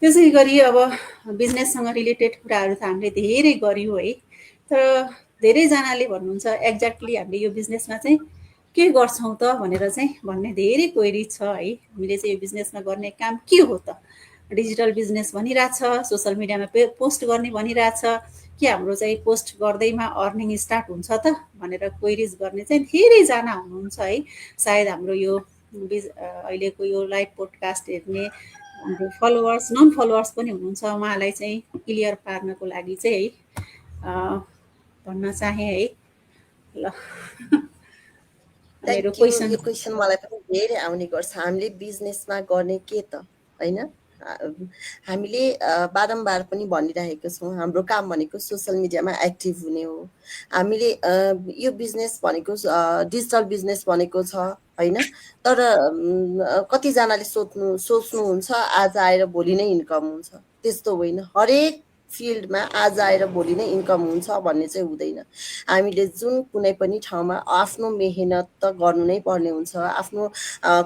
त्यसै गरी अब बिजनेससँग रिलेटेड कुराहरू त हामीले धेरै गऱ्यौँ है। तर धेरैजनाले भन्नुहुन्छ एक्ज्याक्टली हामीले यो बिजनेसमा चाहिँ के गर्छौँ त भनेर चाहिँ भन्ने धेरै क्वेरी छ है। हामीले चाहिँ यो बिजनेसमा गर्ने काम के हो त? डिजिटल बिजनेस भनिरहेछ, सोसियल मिडियामा पोस्ट गर्ने भनिरहेछ, कि हाम्रो चाहिँ पोस्ट गर्दैमा अर्निङ स्टार्ट हुन्छ त भनेर क्वेरिज गर्ने चाहिँ धेरैजना हुनुहुन्छ है। सायद हाम्रो यो अहिलेको यो लाइभ पोडकास्ट हेर्ने हाम्रो फलोवर्स नन फलोवर्स पनि हुनुहुन्छ, उहाँलाई चाहिँ क्लियर पार्नको लागि चाहिँ है भन्न चाहेँ है। ल मेरो
थ्याङ्क यू।
क्वेसन
यो क्वेसन मलाई पनि धेरै आउने गर्छ, हामीले बिजनेसमा गर्ने के त होइन। हामीले बारम्बार पनि भनिरहेको छौँ हाम्रो काम भनेको सोसियल मिडियामा एक्टिभ हुने हो। हामीले यो बिजनेस भनेको डिजिटल बिजनेस भनेको छ होइन। तर कतिजनाले सोच्नुहुन्छ आज आएर भोलि नै इन्कम हुन्छ, त्यस्तो होइन। हरेक फिल्डमा आज आएर भोलि नै इन्कम हुन्छ भन्ने चाहिँ हुँदैन। हामीले जुन कुनै पनि ठाउँमा आफ्नो मेहनत त गर्नु नै पर्ने हुन्छ, आफ्नो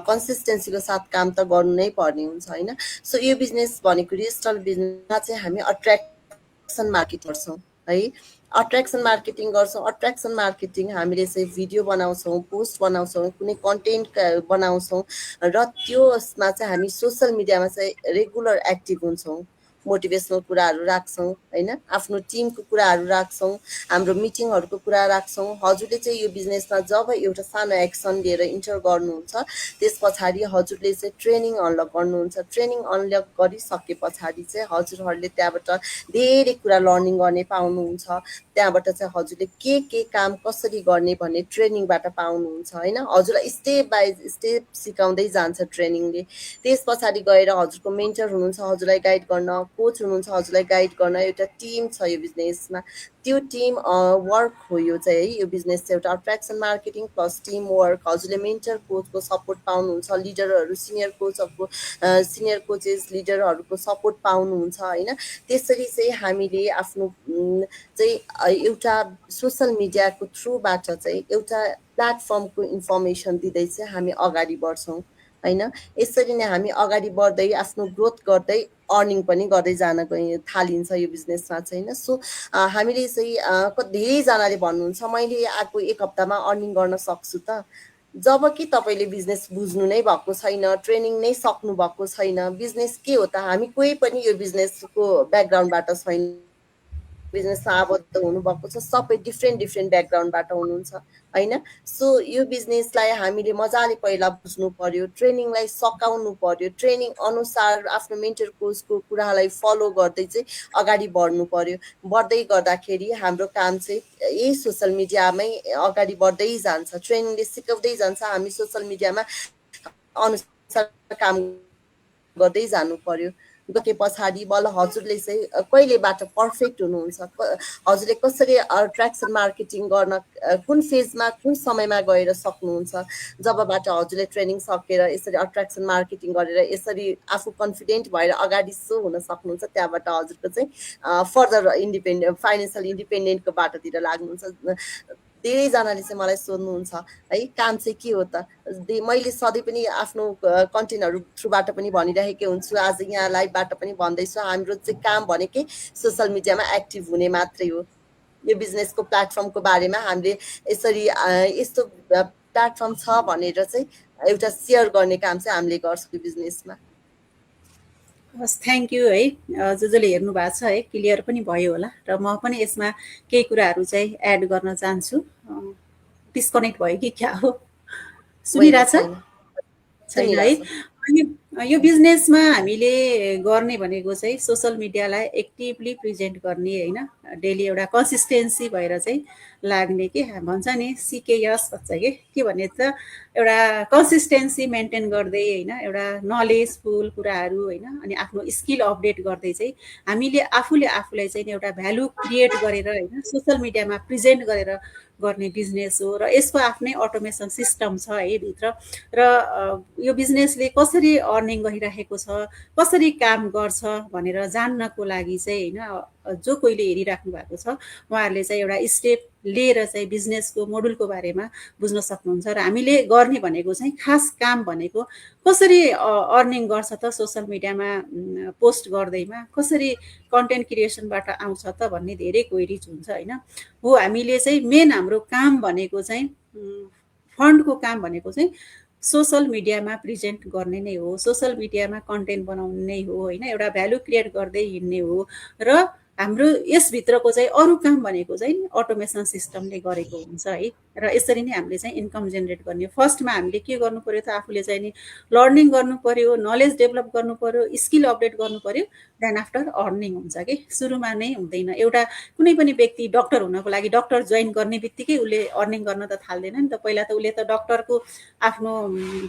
कन्सिस्टेन्सीको साथ काम त गर्नु नै पर्ने हुन्छ होइन। सो यो बिजनेस भनेको डिजिटल बिजनेसमा चाहिँ हामी अट्र्याक्सन मार्केटिङ गर्छौँ है। अट्र्याक्सन मार्केटिङ गर्छौँ। अट्र्याक्सन मार्केटिङ हामीले चाहिँ भिडियो बनाउँछौँ, पोस्ट बनाउँछौँ, कुनै कन्टेन्ट बनाउँछौँ र त्यसमा चाहिँ हामी सोसियल मिडियामा चाहिँ रेगुलर एक्टिभ हुन्छौँ। मोटिभेसनल कुराहरू राख्छौँ होइन, आफ्नो टिमको कुराहरू राख्छौँ, हाम्रो मिटिङहरूको कुरा राख्छौँ। हजुरले चाहिँ यो बिजनेसमा जब एउटा सानो एक्सन लिएर इन्टर गर्नुहुन्छ त्यस पछाडि हजुरले चाहिँ ट्रेनिङ अनलक गर्नुहुन्छ। ट्रेनिङ अनलक गरिसके पछाडि चाहिँ हजुरहरूले त्यहाँबाट धेरै कुरा लर्निङ गर्ने पाउनुहुन्छ। त्यहाँबाट चाहिँ हजुरले के काम कसरी गर्ने भन्ने ट्रेनिङबाट पाउनुहुन्छ होइन। हजुरलाई स्टेप बाई स्टेप सिकाउँदै जान्छ ट्रेनिङले। त्यस पछाडि गएर हजुरको मेन्टर हुनुहुन्छ हजुरलाई गाइड गर्न, कोच हुनुहुन्छ हजुरलाई गाइड गर्न, एउटा टिम छ यो बिजनेसमा। त्यो टिम वर्क हो यो चाहिँ है। यो बिजनेस चाहिँ एउटा attraction marketing plus team work. हजुरले मेन्टर कोचको सपोर्ट पाउनुहुन्छ, लिडरहरू सिनियर कोचेस लिडरहरूको सपोर्ट पाउनुहुन्छ होइन। त्यसरी चाहिँ हामीले आफ्नो चाहिँ एउटा सोसियल मिडियाको थ्रुबाट चाहिँ एउटा प्लेटफर्मको इन्फर्मेसन दिँदै चाहिँ हामी अगाडि बढ्छौँ होइन। यसरी नै हामी अगाडि बढ्दै आफ्नो ग्रोथ गर्दै अर्निङ पनि गर्दै जान थालिन्छ यो बिजनेसमा चाहिँ होइन। सो हामीले चाहिँ धेरैजनाले भन्नुहुन्छ मैले आएको 1 हप्तामा अर्निङ गर्न सक्छु त। जब कि तपाईँले बिजनेस बुझ्नु नै भएको छैन, ट्रेनिङ नै सक्नु भएको छैन, बिजनेस के हो त? हामी कोही पनि यो बिजनेसको ब्याकग्राउन्डबाट छैन बिजनेसमा आबद्ध हुनुभएको छ, सबै डिफ्रेन्ट ब्याकग्राउन्डबाट हुनुहुन्छ होइन। सो यो बिजनेसलाई हामीले मजाले पहिला बुझ्नु पर्यो, ट्रेनिङलाई सकाउनु पर्यो, ट्रेनिङ अनुसार आफ्नो मेन्टर कोचको कुरालाई फलो गर्दै चाहिँ अगाडि बढ्नु पर्यो। बढ्दै गर्दाखेरि हाम्रो काम चाहिँ यही सोसल मिडियामै अगाडि बढ्दै जान्छ, ट्रेनिङले सिकाउँदै जान्छ, हामी सोसल मिडियामा अनुसार काम गर्दै जानु पर्यो। गए पछाडि बल्ल हजुरले चाहिँ कहिलेबाट पर्फेक्ट हुनुहुन्छ, हजुरले कसरी अट्र्याक्सन मार्केटिङ गर्न कुन फेजमा कुन समयमा गएर सक्नुहुन्छ, जबबाट हजुरले ट्रेनिङ सकेर यसरी अट्र्याक्सन मार्केटिङ गरेर यसरी आफू कन्फिडेन्ट भएर अगाडि सो हुन सक्नुहुन्छ, त्यहाँबाट हजुरको चाहिँ फर्दर इन्डिपेन्डेन्ट फाइनेन्सियल इन्डिपेन्डेन्टको बाटोतिर लाग्नुहुन्छ। धेरैजनाले चाहिँ मलाई सोध्नुहुन्छ है काम चाहिँ के हो त, मैले सधैँ पनि आफ्नो कन्टेन्टहरू थ्रुबाट पनि भनिरहेकै हुन्छु, आज यहाँ लाइभबाट पनि भन्दैछु, हाम्रो चाहिँ काम भनेकै सोसल मिडियामा एक्टिभ हुने मात्रै हो। यो बिजनेसको प्लेटफर्मको बारेमा हामीले यसरी यस्तो प्लेटफर्म छ भनेर चाहिँ एउटा सेयर गर्ने काम चाहिँ हामीले गर्छौँ बिजनेसमा।
हस्, थ्याङ्क यू है। जसले हेर्नु भएको छ है, क्लियर पनि भयो होला। र म पनि यसमा केही कुराहरू चाहिँ एड गर्न चाहन्छु। डिस्कनेक्ट भयो कि क्या हो, सुनिरहेछ छैन है? यो बिजनेसमा हामीले गर्ने भनेको चाहिँ सोसल मिडियालाई एक्टिभली प्रेजेन्ट गर्ने होइन, डेली एउटा कन्सिस्टेन्सी भएर चाहिँ लाग्ने के भन्छ नि, सिके यस भन्छ के भने त एउटा कन्सिस्टेन्सी मेन्टेन गर्दै होइन, एउटा नलेजफुल कुराहरू होइन, अनि आफ्नो स्किल अपडेट गर्दै चाहिँ हामीले आफूलाई चाहिँ एउटा भ्यालु क्रिएट गरेर होइन सोसल मिडियामा प्रेजेन्ट गरेर गर्ने बिजनेस हो। र यसको आफ्नै अटोमेसन सिस्टम छ है भित्र। र यो बिजनेसले कसरी अर्निङ गरिरहेको छ, कसरी काम गर्छ भनेर जान्नको लागि चाहिँ होइन, जो कोहीले हेरिराख्नु भएको छ उहाँहरूले चाहिँ एउटा स्टेप लिएर चाहिँ बिजनेसको मोडुलको बारेमा बुझ्न सक्नुहुन्छ। र हामीले गर्ने भनेको चाहिँ खास काम भनेको कसरी अर्निङ गर्छ त सोसल मिडियामा पोस्ट गर्दैमा, कसरी कन्टेन्ट क्रिएसनबाट आउँछ त भन्ने धेरै क्वेरिज हुन्छ होइन। हो, हामीले चाहिँ मेन हाम्रो काम भनेको चाहिँ फन्डको काम भनेको चाहिँ सोसल मिडियामा प्रेजेन्ट गर्ने नै हो, सोसल मिडियामा कन्टेन्ट बनाउने नै हो होइन, एउटा भ्यालु क्रिएट गर्दै हिँड्ने हो। र हाम्रो यसभित्रको चाहिँ अरू काम भनेको चाहिँ अटोमेसन सिस्टमले गरेको हुन्छ है। र यसरी नै हामीले चाहिँ इन्कम जेनेरेट गर्ने। फर्स्टमा हामीले के गर्नु पर्यो त, आफूले चाहिँ नि लर्निङ गर्नु पर्यो, नलेज डेभलप गर्नु पर्यो, स्किल अपडेट गर्नु पर्यो, देन आफ्टर अर्निङ हुन्छ कि। सुरुमा नै हुँदैन। एउटा कुनै पनि व्यक्ति डक्टर हुनको लागि डक्टर जोइन गर्ने बित्तिकै उसले अर्निङ गर्न त थाल्दैन नि त। पहिला त उसले त डक्टरको आफ्नो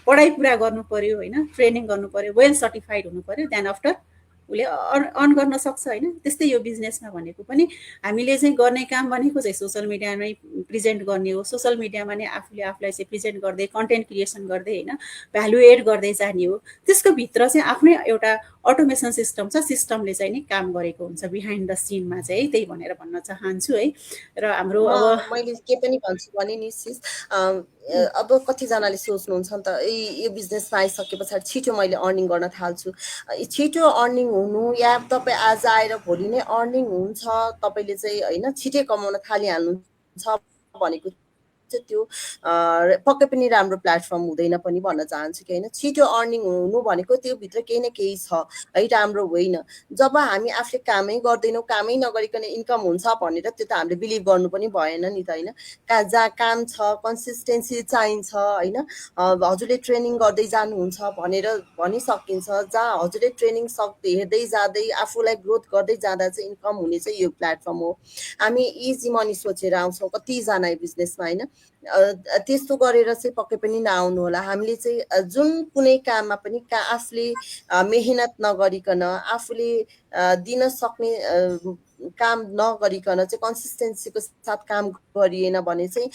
पढाइ पुरा गर्नु पर्यो होइन, ट्रेनिङ गर्नु पर्यो, वेल सर्टिफाइड हुनु पर्यो, देन आफ्टर उसले अर्न गर्न सक्छ होइन। त्यस्तै यो बिजनेसमा भनेको पनि हामीले चाहिँ गर्ने काम भनेको चाहिँ सोसल मिडियामै प्रेजेन्ट गर्ने हो। सोसल मिडियामा नै आफूलाई चाहिँ प्रेजेन्ट गर्दै कन्टेन्ट क्रिएसन गर्दै होइन भ्यालु एड गर्दै जाने हो। त्यसको भित्र चाहिँ आफ्नै एउटा अटोमेसन सिस्टम छ, सिस्टमले चाहिँ नि काम गरेको हुन्छ बिहाइन्ड द सिनमा चाहिँ, त्यही भनेर भन्न चाहन्छु है। र हाम्रो अब
मैले के पनि भन्छु भने नि सिस, अब कतिजनाले सोच्नुहुन्छ नि त यो बिजनेसमा आइसके पछाडि छिटो मैले अर्निङ गर्न थाल्छु। छिटो अर्निङ हुनु या तपाईँ आज आएर भोलि नै अर्निङ हुन्छ, तपाईँले चाहिँ होइन छिटै कमाउन थालिहाल्नुहुन्छ भनेको चाहिँ त्यो पक्कै पनि राम्रो प्लेटफर्म हुँदैन पनि भन्न चाहन्छु कि होइन। छिटो अर्निङ हुनु भनेको त्योभित्र केही न केही छ है, राम्रो होइन। जब हामी आफूले कामै गर्दैनौँ, कामै नगरिकन इन्कम हुन्छ भनेर त्यो त हामीले बिलिभ गर्नु पनि भएन नि त होइन। जहाँ काम छ, कन्सिस्टेन्सी चाहिन्छ होइन। हजुरले ट्रेनिङ गर्दै जानुहुन्छ भनेर भनिसकिन्छ, जहाँ हजुरले ट्रेनिङ हेर्दै जाँदै आफूलाई ग्रोथ गर्दै जाँदा चाहिँ इन्कम हुने चाहिँ यो प्लेटफर्म हो। हामी इजी मनी सोचेर आउँछौँ कतिजना बिजनेसमा होइन, त्यस्तो गरेर चाहिँ पक्कै पनि नआउनु होला। हामीले चाहिँ जुन कुनै काममा पनि आफूले मेहनत नगरिकन, आफूले दिन सक्ने काम नगरिकन चाहिँ कन्सिस्टेन्सीको साथ काम गरिएन भने चाहिँ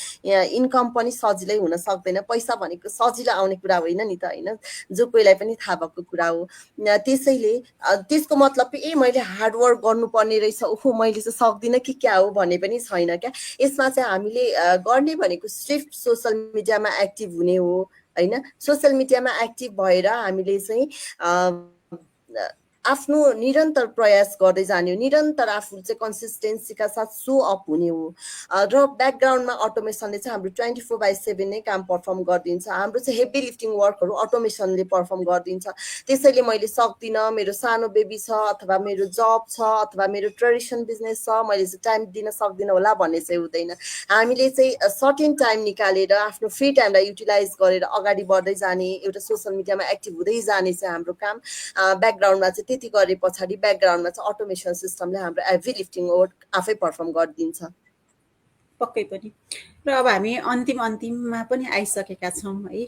इन्कम पनि सजिलै हुन सक्दैन। पैसा भनेको सजिलो आउने कुरा होइन नि त होइन, जो कोहीलाई पनि थाहा भएको कुरा हो। त्यसैले त्यसको मतलब मैले हार्डवर्क गर्नुपर्ने रहेछ, ओहो मैले चाहिँ सक्दिनँ कि क्या हो भन्ने पनि छैन क्या। यसमा चाहिँ हामीले गर्ने भनेको सिर्फ सोसल मिडियामा एक्टिभ हुने हो होइन। सोसल मिडियामा एक्टिभ भएर हामीले चाहिँ आफ्नो निरन्तर प्रयास गर्दै जाने हो, निरन्तर आफू चाहिँ कन्सिस्टेन्सीका साथ सो अप हुने हो। र ब्याकग्राउन्डमा अटोमेसनले चाहिँ हाम्रो 24/7 नै काम पर्फर्म गरिदिन्छ। हाम्रो चाहिँ हेभी लिफ्टिङ वर्कहरू अटोमेसनले पर्फर्म गरिदिन्छ। त्यसैले मैले सक्दिनँ, मेरो सानो बेबी छ अथवा मेरो जब छ अथवा मेरो ट्रेडिसन बिजनेस छ, मैले चाहिँ टाइम दिन सक्दिनँ होला भन्ने चाहिँ हुँदैन। हामीले चाहिँ सर्टेन टाइम निकालेर आफ्नो फ्री टाइमलाई युटिलाइज गरेर अगाडि बढ्दै जाने, एउटा सोसियल मिडियामा एक्टिभ हुँदै जाने चाहिँ हाम्रो काम। ब्याकग्राउन्डमा चाहिँ त्यति गरे पछाडि ब्याकग्राउन्डमा चाहिँ अटोमेसन सिस्टमले हाम्रो हेभी लिफ्टिङ वर्क आफै पर्फर्म गरिदिन्छ।
पक्कै पनि। र अब हामी अन्तिममा पनि आइसकेका छौँ है,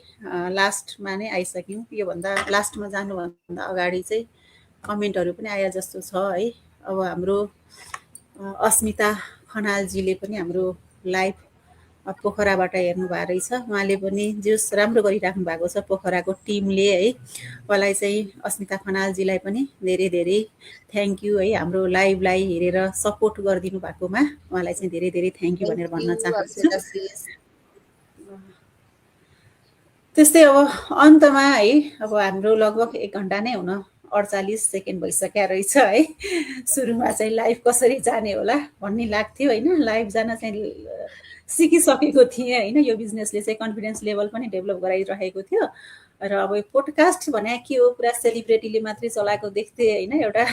लास्टमा नै आइसक्यौँ। योभन्दा लास्टमा जानुभन्दा अगाडि चाहिँ कमेन्टहरू पनि आए जस्तो छ है। अब हाम्रो अस्मिता खनालजीले पनि हाम्रो लाइभ पोखराबाट हेर्नुभएको रहेछ। उहाँले पनि जस राम्रो गरिराख्नु भएको छ पोखराको टिमले है। उहाँलाई चाहिँ अस्मिता खनालजीलाई पनि धेरै धेरै थ्याङ्क यू है, हाम्रो लाइभलाई हेरेर सपोर्ट गरिदिनु भएकोमा उहाँलाई चाहिँ धेरै धेरै थ्याङ्क यू भनेर भन्न चाहन्छु। त्यस्तै अब अन्तमा है, अब हाम्रो लगभग 1 घन्टा नै हुन 48 सेकेन्ड भइसकेको रहेछ है। सुरुमा चाहिँ लाइभ कसरी जाने होला भन्ने लाग्थ्यो होइन, लाइभ जान चाहिँ सिकिसकेको थिएँ होइन। यो बिजनेसले चाहिँ कन्फिडेन्स लेभल पनि डेभलप गराइरहेको थियो। र अब यो पोडकास्ट भने के हो, पुरा सेलिब्रेटीले मात्रै चलाएको देख्थेँ होइन, एउटा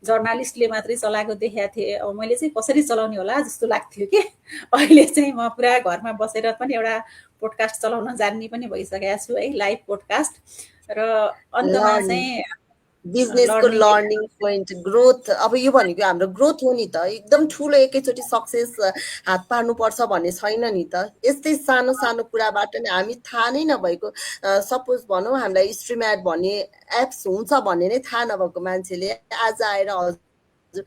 जर्नालिस्टले मात्रै चलाएको देखेको थिएँ। अब मैले चाहिँ कसरी चलाउने होला जस्तो लाग्थ्यो कि अहिले चाहिँ म पुरा घरमा बसेर पनि एउटा पोडकास्ट चलाउन जान्ने पनि भइसकेको छु है, लाइभ पोडकास्ट। र अन्तमा चाहिँ
बिजनेसको लर्निङ पोइन्ट ग्रोथ, अब यो भनेको हाम्रो ग्रोथ हो नि त। एकदम ठुलो एकैचोटि सक्सेस हात पार्नुपर्छ भन्ने छैन नि त। यस्तै सानो सानो कुराबाट नै हामी थाहा नै नभएको, सपोज भनौँ हामीलाई स्ट्रिम एड भन्ने एप्स हुन्छ भन्ने नै थाहा नभएको मान्छेले आज आएर हजुर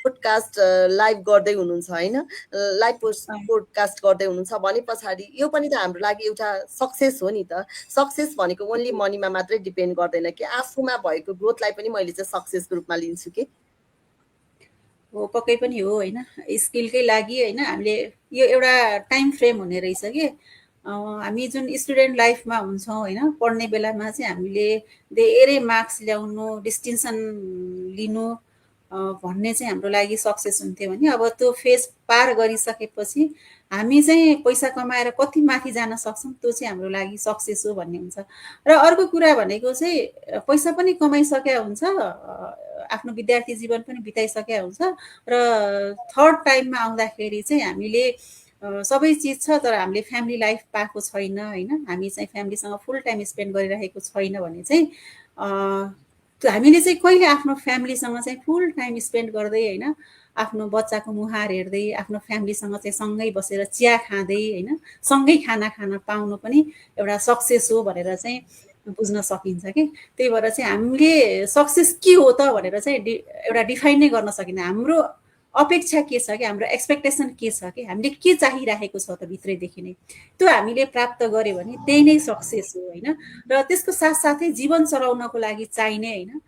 पोडकास्ट लाइभ गर्दै हुनुहुन्छ होइन, लाइभ पोडकास्ट गर्दै हुनुहुन्छ भने पछाडि यो पनि त हाम्रो लागि एउटा सक्सेस हो नि त। सक्सेस भनेको ओन्ली मनीमा मात्रै डिपेन्ड गर्दैन कि आफूमा भएको ग्रोथलाई पनि मैले चाहिँ सक्सेसको रूपमा लिन्छु कि।
हो, पक्कै पनि हो होइन। स्किलकै लागि होइन, हामीले यो एउटा टाइम फ्रेम हुने रहेछ कि हामी जुन स्टुडेन्ट लाइफमा हुन्छौँ होइन, पढ्ने बेलामा चाहिँ हामीले धेरै मार्क्स ल्याउनु, डिस्टिङ्सन लिनु भन्ने चाहिँ हाम्रो लागि सक्सेस हुन्थ्यो भने अब त्यो फेज पार गरिसकेपछि हामी चाहिँ पैसा कमाएर कति माथि जान सक्छौँ त्यो चाहिँ हाम्रो लागि सक्सेस हो भन्ने हुन्छ। र अर्को कुरा भनेको चाहिँ पैसा पनि कमाइसकेका हुन्छ, आफ्नो विद्यार्थी जीवन पनि बिताइसकेका हुन्छ, र थर्ड टाइममा आउँदाखेरि चाहिँ हामीले सबै चिज छ तर हामीले फ्यामिली लाइफ पाएको छैन होइन, हामी चाहिँ फ्यामिलीसँग फुल टाइम स्पेन्ड गरिरहेको छैन भने चाहिँ हामीले चाहिँ कहिले आफ्नो फ्यामिलीसँग चाहिँ फुल टाइम स्पेन्ड गर्दै होइन, आफ्नो बच्चाको मुहार हेर्दै आफ्नो फ्यामिलीसँग चाहिँ सँगै बसेर चिया खाँदै होइन, सँगै खाना खान पाउनु पनि एउटा सक्सेस हो भनेर चाहिँ बुझ्न सकिन्छ कि। त्यही भएर चाहिँ हामीले सक्सेस के हो त भनेर चाहिँ एउटा डिफाइन नै गर्न सकिन्न। हाम्रो अपेक्षा के छ कि, हाम्रो एक्सपेक्टेसन के छ कि, हामीले के चाहिरहेको छ त भित्रैदेखि नै, त्यो हामीले प्राप्त गऱ्यो भने त्यही नै सक्सेस हो होइन। र त्यसको साथसाथै जीवन चलाउनको लागि चाहिने होइन,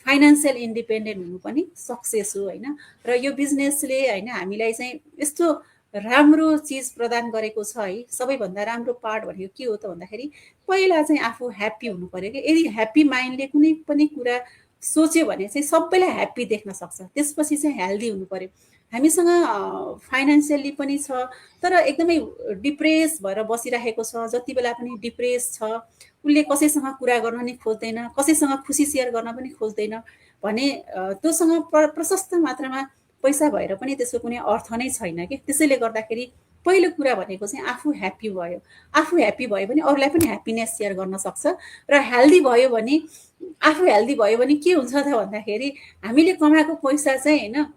फाइनेन्सियल इन्डिपेन्डेन्ट हुनु पनि सक्सेस हो होइन। र यो बिजनेसले होइन हामीलाई चाहिँ यस्तो राम्रो चिज प्रदान गरेको छ है। सबैभन्दा राम्रो पार्ट भनेको के हो त भन्दाखेरि पहिला चाहिँ आफू ह्याप्पी हुनु पर्यो कि। यदि ह्याप्पी माइन्डले कुनै पनि कुरा सोच्यो भने चाहिँ सबैलाई ह्याप्पी देख्न सक्छ। त्यसपछि चाहिँ हेल्दी हुनु पर्यो। हामीसँग फाइनेन्सियली पनि छ तर एकदमै डिप्रेस भएर बसिरहेको छ, जति बेला पनि डिप्रेस छ, उसले कसैसँग कुरा गर्न नि खोज्दैन, कसैसँग खुसी सेयर गर्न पनि खोज्दैन भने त्योसँग प्रशस्त मात्रामा पैसा भएर पनि त्यसको कुनै अर्थ नै छैन कि। त्यसैले गर्दाखेरि पहिलो कुरा भनेको चाहिँ आफू ह्याप्पी भयो। आफू ह्याप्पी भयो भने अरूलाई पनि ह्याप्पिनेस सेयर गर्न सक्छ। र हेल्दी भयो भने, आफू हेल्दी भयो भने के हुन्छ त भन्दाखेरि हामीले कमाएको पैसा चाहिँ होइन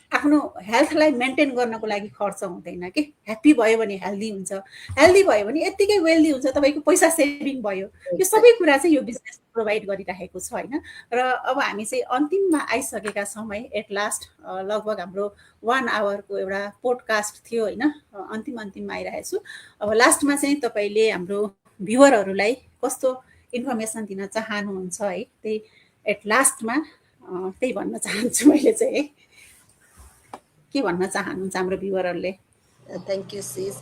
आफ्नो हेल्थलाई मेन्टेन गर्नको लागि खर्च हुँदैन कि। ह्याप्पी भयो भने हेल्दी हुन्छ, हेल्दी भयो भने यत्तिकै वेल्दी हुन्छ, तपाईँको पैसा सेभिङ भयो। यो सबै कुरा चाहिँ यो बिजनेस प्रोभाइड गरिरहेको छ होइन। र अब हामी चाहिँ अन्तिममा आइसकेका छौँ है, एट लास्ट लगभग हाम्रो 1 आवरको एउटा पोडकास्ट थियो होइन, अन्तिममा आइरहेको छु। अब लास्टमा चाहिँ तपाईँले हाम्रो भ्युवरहरूलाई कस्तो इन्फर्मेसन दिन चाहनुहुन्छ है, त्यही एट लास्टमा त्यही भन्न चाहन्छु मैले चाहिँ है। के भन्न चाहनुहुन्छ हाम्रो भ्युवरहरूले?
Thank you sis.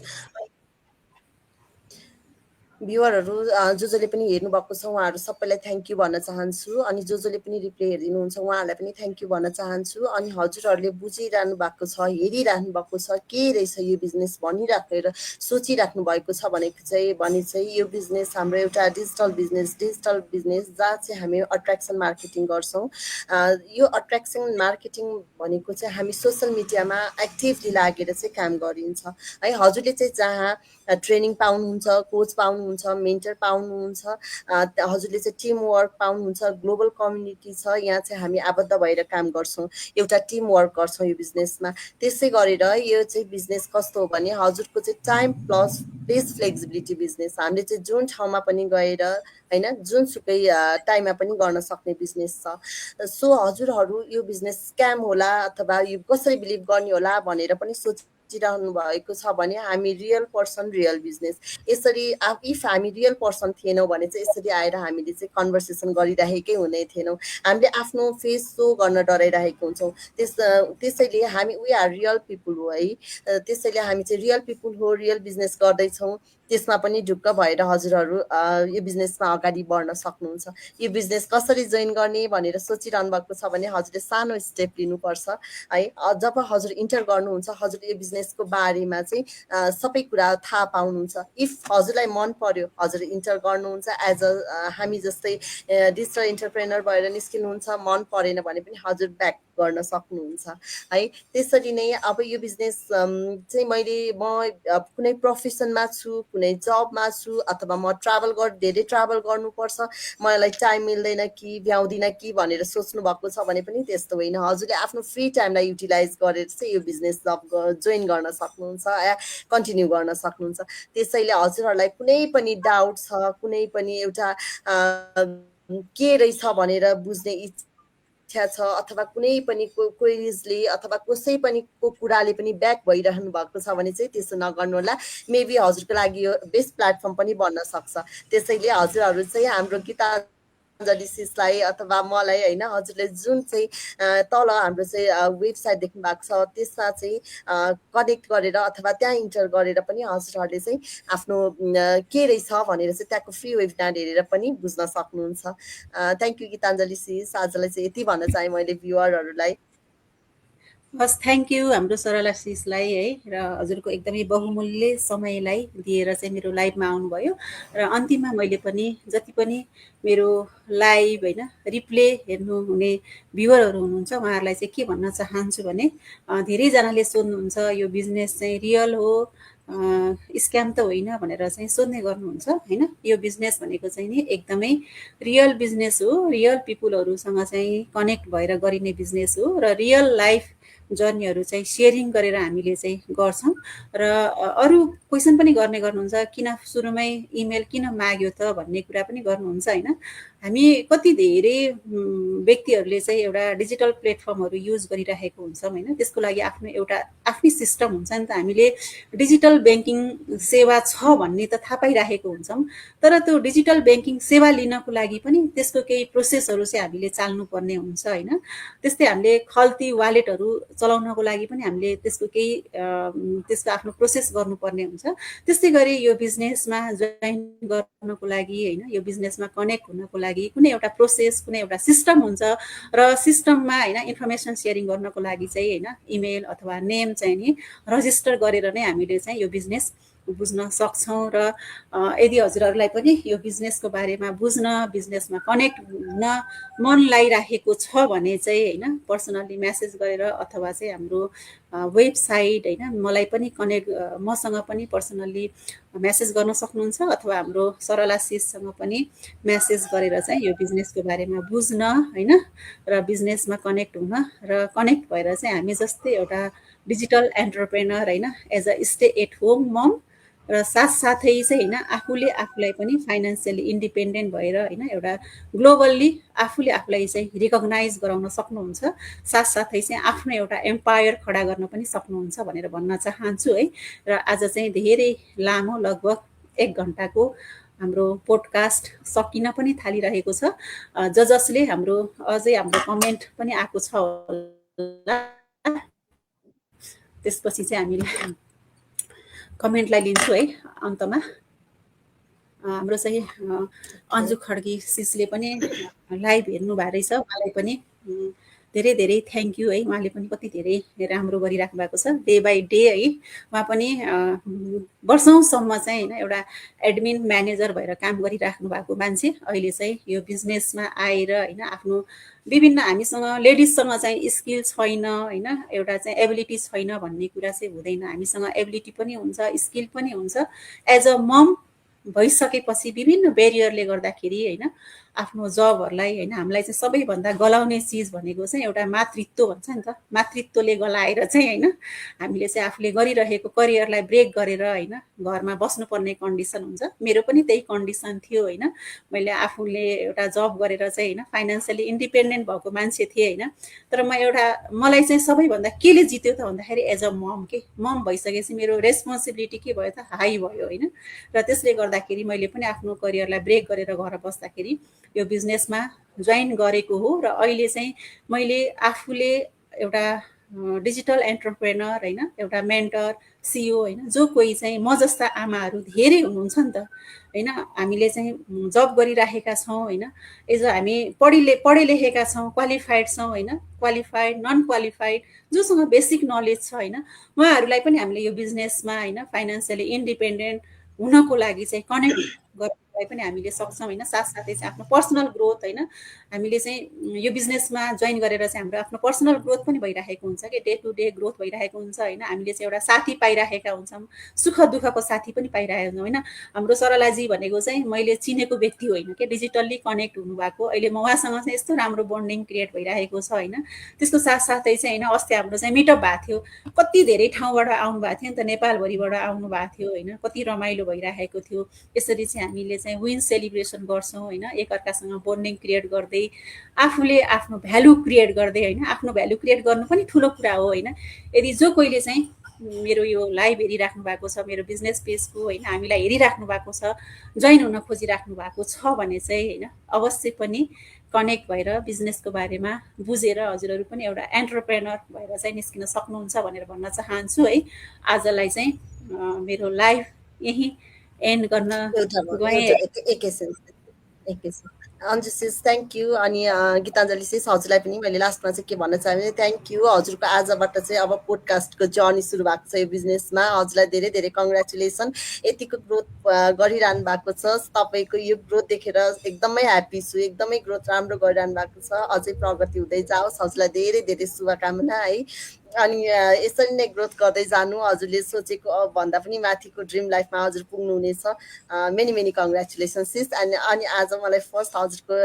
भ्युअरहरू जसले पनि हेर्नुभएको छ उहाँहरू सबैलाई थ्याङ्क यू भन्न चाहन्छु। अनि जसले पनि रिप्ले हेरिनुहुन्छ उहाँहरूलाई पनि थ्याङ्क यू भन्न चाहन्छु। अनि हजुरहरूले बुझिरहनु भएको छ, हेरिरहनु भएको छ, के रहेछ यो बिजनेस भनिराखेर सोचिराख्नु भएको छ भने चाहिँ यो बिजनेस हाम्रो एउटा डिजिटल बिजनेस जहाँ चाहिँ हामी अट्र्याक्सन मार्केटिङ गर्छौँ। यो अट्र्याक्सन मार्केटिङ भनेको चाहिँ हामी सोसियल मिडियामा एक्टिभली लागेर चाहिँ काम गरिन्छ है। हजुरले चाहिँ जहाँ ट्रेनिङ पाउनुहुन्छ, कोच पाउनुहुन्छ, मेन्टर पाउनुहुन्छ, हजुरले चाहिँ टिम वर्क पाउनुहुन्छ, ग्लोबल कम्युनिटी छ, यहाँ चाहिँ हामी आबद्ध भएर काम गर्छौँ, एउटा टिम वर्क गर्छौँ यो बिजनेसमा। त्यसै गरेर यो चाहिँ बिजनेस कस्तो हो भने हजुरको चाहिँ time plus place flexibility business. हामीले चाहिँ जुन ठाउँमा पनि गएर होइन जुनसुकै टाइममा पनि गर्न सक्ने बिजनेस छ। सो हजुरहरू यो बिजनेस स्क्याम होला अथवा यो कसरी बिलिभ गर्ने होला भनेर पनि सोचिरहनु भएको छ भने हामी रियल पर्सन रियल बिजनेस यसरी इफ हामी रियल पर्सन थिएनौँ भने चाहिँ यसरी आएर हामीले चाहिँ कन्भर्सेसन गरिरहेकै हुने थिएनौँ। हामीले आफ्नो फेस सो गर्न डराइरहेको हुन्छौँ। त्यसैले हामी वी आर रियल पिपुल हो है। त्यसैले हामी चाहिँ रियल पिपुल हो, रियल बिजनेस गर्दैछौँ। त्यसमा पनि ढुक्क भएर हजुरहरू यो बिजनेसमा अगाडि बढ्न सक्नुहुन्छ। यो बिजनेस कसरी जोइन गर्ने भनेर सोचिरहनु भएको छ भने हजुरले सानो स्टेप लिनुपर्छ है। जब हजुर इन्टर गर्नुहुन्छ हजुरले यो बिजनेसको बारेमा चाहिँ सबै कुरा थाहा पाउनुहुन्छ। इफ हजुरलाई मन पर्यो हजुर इन्टर गर्नुहुन्छ एज अ हामी जस्तै डिजिटल इन्टरप्रेनर भएर निस्किनुहुन्छ, मन परेन भने पनि हजुर ब्याक गर्न सक्नुहुन्छ है। त्यसरी नै अब यो बिजनेस चाहिँ म कुनै प्रोफेसनमा छु, कुनै जबमा छु अथवा म धेरै ट्राभल गर्नुपर्छ, मलाई टाइम मिल्दैन कि भ्याउँदिनँ कि भनेर सोच्नु भएको छ भने पनि त्यस्तो होइन। हजुरले आफ्नो फ्री टाइमलाई युटिलाइज गरेर चाहिँ यो बिजनेस जोइन गर्न सक्नुहुन्छ, कन्टिन्यू गर्न सक्नुहुन्छ। त्यसैले हजुरहरूलाई कुनै पनि डाउट छ, कुनै पनि एउटा के रहेछ भनेर बुझ्ने इच्छा छ अथवा कुनै पनि क्वेरिजले अथवा कसै पनि कुराले पनि ब्याक भइरहनु भएको छ भने चाहिँ त्यसो नगर्नुहोला। मेबी हजुरको लागि यो बेस्ट प्लेटफर्म पनि बन्न सक्छ। त्यसैले हजुरहरू चाहिँ हाम्रो गीताञ्जली सिसलाई अथवा मलाई होइन हजुरले जुन चाहिँ तल हाम्रो चाहिँ वेबसाइट देख्नु भएको छ त्यसमा चाहिँ कनेक्ट गरेर अथवा त्यहाँ इन्टर गरेर पनि हजुरहरूले चाहिँ आफ्नो के रहेछ भनेर चाहिँ त्यहाँको फ्री वेबिनार हेरेर पनि बुझ्न सक्नुहुन्छ। Thank you Geetanjali sis. आजलाई चाहिँ यति भन्न चाहेँ मैले भ्युअरहरूलाई।
हस्, थ्याङ्क यू हाम्रो सरला सिसलाई है, र हजुरको एकदमै बहुमूल्य समयलाई दिएर चाहिँ मेरो लाइभमा आउनुभयो। र अन्तिममा मैले पनि जति पनि मेरो लाइभ होइन रिप्ले हेर्नुहुने भ्युवरहरू हुनुहुन्छ उहाँहरूलाई चाहिँ के भन्न चाहन्छु भने धेरैजनाले सोध्नुहुन्छ यो बिजनेस चाहिँ रियल हो स्क्याम त होइन भनेर चाहिँ सोध्ने गर्नुहुन्छ होइन। यो बिजनेस भनेको चाहिँ नि एकदमै रियल बिजनेस हो, रियल पिपुलहरूसँग चाहिँ कनेक्ट भएर गरिने बिजनेस हो र रियल लाइफ जर्नीहरू चाहिँ सेयरिङ गरेर हामीले चाहिँ गर्छौँ। र अरू क्वेसन पनि गर्नुहुन्छ किन सुरुमै इमेल किन माग्यो त भन्ने कुरा पनि गर्नुहुन्छ होइन। हामी कति धेरै व्यक्तिहरूले चाहिँ एउटा डिजिटल प्लेटफर्महरू युज गरिरहेको हुन्छौँ होइन, त्यसको लागि आफ्नो एउटा आफ्नै सिस्टम हुन्छ नि त। हामीले डिजिटल ब्याङ्किङ सेवा छ भन्ने त थाहा पाइराखेको हुन्छौँ, तर त्यो डिजिटल ब्याङ्किङ सेवा लिनको लागि पनि त्यसको केही प्रोसेसहरू चाहिँ हामीले चाल्नुपर्ने हुन्छ होइन। त्यस्तै हामीले खल्ती वालेटहरू चलाउनको लागि पनि हामीले त्यसको आफ्नो प्रोसेस गर्नुपर्ने हुन्छ। त्यस्तै गरी यो बिजनेसमा जोइन गर्नको लागि होइन, यो बिजनेसमा कनेक्ट हुनको लागि कुनै एउटा प्रोसेस, कुनै एउटा सिस्टम हुन्छ र सिस्टममा होइन इन्फर्मेसन सेयरिङ गर्नको लागि चाहिँ होइन इमेल अथवा नेम चाहिँ नि रजिस्टर गरेर नै हामीले चाहिँ यो बिजनेस बुझ्न सक्छौँ। र यदि हजुरहरूलाई पनि यो बिजनेसको बारेमा बुझ्न, बिजनेसमा कनेक्ट हुन मन लागिराखेको छ भने चाहिँ होइन पर्सनल्ली म्यासेज गरेर अथवा चाहिँ हाम्रो वेबसाइट होइन मलाई पनि मसँग पनि पर्सनल्ली म्यासेज गर्न सक्नुहुन्छ अथवा हाम्रो सरला सिससँग पनि म्यासेज गरेर चाहिँ यो बिजनेसको बारेमा बुझ्न होइन र बिजनेसमा कनेक्ट हुन र कनेक्ट भएर चाहिँ हामी जस्तै एउटा डिजिटल एन्टरप्रेनर होइन as a stay at home mom र साथसाथै चाहिँ होइन आफूले आफूलाई पनि फाइनेन्सियली इन्डिपेन्डेन्ट भएर होइन एउटा ग्लोबल्ली आफूले आफूलाई चाहिँ रिकगनाइज गराउन सक्नुहुन्छ, साथसाथै चाहिँ आफ्नो एउटा एम्पायर खडा गर्न पनि सक्नुहुन्छ भनेर भन्न चाहन्छु है। र आज चाहिँ धेरै लामो लगभग 1 घन्टाको हाम्रो पोडकास्ट सकिन पनि थालिरहेको छ। जसले हाम्रो अझै हाम्रो कमेन्ट पनि आएको छ होला, त्यसपछि चाहिँ हामीले कमेन्टलाई लिन्छु है अन्तमा। हाम्रो चाहिँ अन्जु खड्गी सिसले पनि लाइभ हेर्नु भएको रहेछ, उहाँलाई पनि धेरै धेरै थ्याङ्क यू है। उहाँले पनि कति धेरै राम्रो गरिराख्नु भएको छ डे बाई डे है। उहाँ पनि वर्षौँसम्म चाहिँ होइन एउटा एडमिन म्यानेजर भएर काम गरिराख्नु भएको मान्छे अहिले चाहिँ यो बिजनेसमा आएर होइन आफ्नो विभिन्न हामीसँग लेडिजसँग चाहिँ स्किल छैन होइन, एउटा चाहिँ एबिलिटी छैन भन्ने कुरा चाहिँ हुँदैन। हामीसँग एबिलिटी पनि हुन्छ, स्किल पनि हुन्छ। एज अ मम भइसकेपछि विभिन्न बेरियरले गर्दाखेरि होइन आफ्नो जबहरूलाई होइन हामीलाई चाहिँ सबैभन्दा गलाउने चिज भनेको चाहिँ एउटा मातृत्व भन्छ नि त। मातृत्वले गलाएर चाहिँ होइन हामीले चाहिँ आफूले गरिरहेको करियरलाई ब्रेक गरेर होइन घरमा बस्नुपर्ने कन्डिसन हुन्छ। मेरो पनि त्यही कन्डिसन थियो होइन। मैले आफूले एउटा जब गरेर चाहिँ होइन फाइनेन्सियली इन्डिपेन्डेन्ट भएको मान्छे थिएँ होइन। तर मलाई चाहिँ सबैभन्दा केले जित्यो त भन्दाखेरि एज अ मम के मम भइसकेपछि मेरो रेस्पोन्सिबिलिटी के भयो त हाई भयो होइन। र त्यसले गर्दाखेरि मैले पनि आफ्नो करियरलाई ब्रेक गरेर घर बस्दाखेरि यो बिजनेसमा जोइन गरेको हो। र अहिले चाहिँ मैले आफूले एउटा डिजिटल एन्टरप्रेनर होइन, एउटा मेन्टर सिओ होइन, जो कोही चाहिँ म जस्ता आमाहरू धेरै हुनुहुन्छ नि त होइन। हामीले चाहिँ जब गरिराखेका छौँ होइन, एज हामी पढे लेखेका छौँ, क्वालिफाइड छौँ होइन, क्वालिफाइड नन क्वालिफाइड जोसँग बेसिक नलेज छ होइन, उहाँहरूलाई पनि हामीले यो बिजनेसमा होइन फाइनेन्सियली इन्डिपेन्डेन्ट हुनको लागि चाहिँ कनेक्ट गर्नलाई पनि हामीले सक्छौँ होइन। साथसाथै चाहिँ आफ्नो पर्सनल ग्रोथ होइन, हामीले चाहिँ यो बिजनेसमा जोइन गरेर चाहिँ हाम्रो आफ्नो पर्सनल ग्रोथ पनि भइरहेको हुन्छ कि डे टु डे ग्रोथ भइरहेको हुन्छ होइन। हामीले चाहिँ एउटा साथी पाइराखेका हुन्छौँ, सुख दुःखको साथी पनि पाइरहेको हुन्छौँ होइन। हाम्रो सरलाजी भनेको चाहिँ मैले चिनेको व्यक्ति होइन कि डिजिटल्ली कनेक्ट हुनुभएको, अहिले म उहाँसँग चाहिँ यस्तो राम्रो बन्डिङ क्रिएट भइरहेको छ होइन। त्यसको साथसाथै चाहिँ होइन अस्ति हाम्रो चाहिँ मिटअप भएको थियो, कति धेरै ठाउँबाट आउनु भएको थियो नि त, नेपालभरिबाट आउनु भएको थियो होइन। कति रमाइलो भइरहेको थियो। यसरी चाहिँ हामीले चाहिँ विन सेलिब्रेसन गर्छौँ होइन, एकअर्कासँग बोन्डिङ क्रिएट गर्दै आफूले आफ्नो भ्यालु क्रिएट गर्दै होइन। आफ्नो भ्यालु क्रिएट गर्नु पनि ठुलो कुरा हो होइन। यदि जो कोहीले चाहिँ मेरो यो लाइभ हेरिराख्नु भएको छ, मेरो बिजनेस पेजको होइन, हामीलाई हेरिराख्नु भएको छ, जोइन हुन खोजिराख्नु भएको छ भने चाहिँ होइन अवश्य पनि कनेक्ट भएर बिजनेसको बारेमा बुझेर हजुरहरू पनि एउटा एन्टरप्रेनर भएर चाहिँ निस्किन सक्नुहुन्छ भनेर भन्न चाहन्छु है। आजलाई चाहिँ मेरो लाइभ यहीँ एन्ड गर्न गएँ।
एकैछिन अन्जु सिस थ्याङ्क यू। अनि गीताञ्जली सिस हजुरलाई पनि मैले लास्टमा चाहिँ के भन्न चाहेँ भने थ्याङ्क यू। हजुरको आजबाट चाहिँ अब पोडकास्टको जर्नी सुरु भएको छ यो बिजनेसमा। हजुरलाई धेरै धेरै कङ्ग्रेचुलेसन। यतिको ग्रोथ गरिरहनु भएको छ, तपाईँको यो ग्रोथ देखेर एकदमै ह्याप्पी छु। एकदमै ग्रोथ राम्रो गरिरहनु भएको छ, अझै प्रगति हुँदै जाओस्। हजुरलाई धेरै धेरै शुभकामना है। अनि यसरी नै ग्रोथ गर्दै जानु, हजुरले सोचेको भन्दा पनि माथिको ड्रिम लाइफमा हजुर पुग्नुहुनेछ। Many many congratulation sis. अनि आज मलाई फर्स्ट हजुरको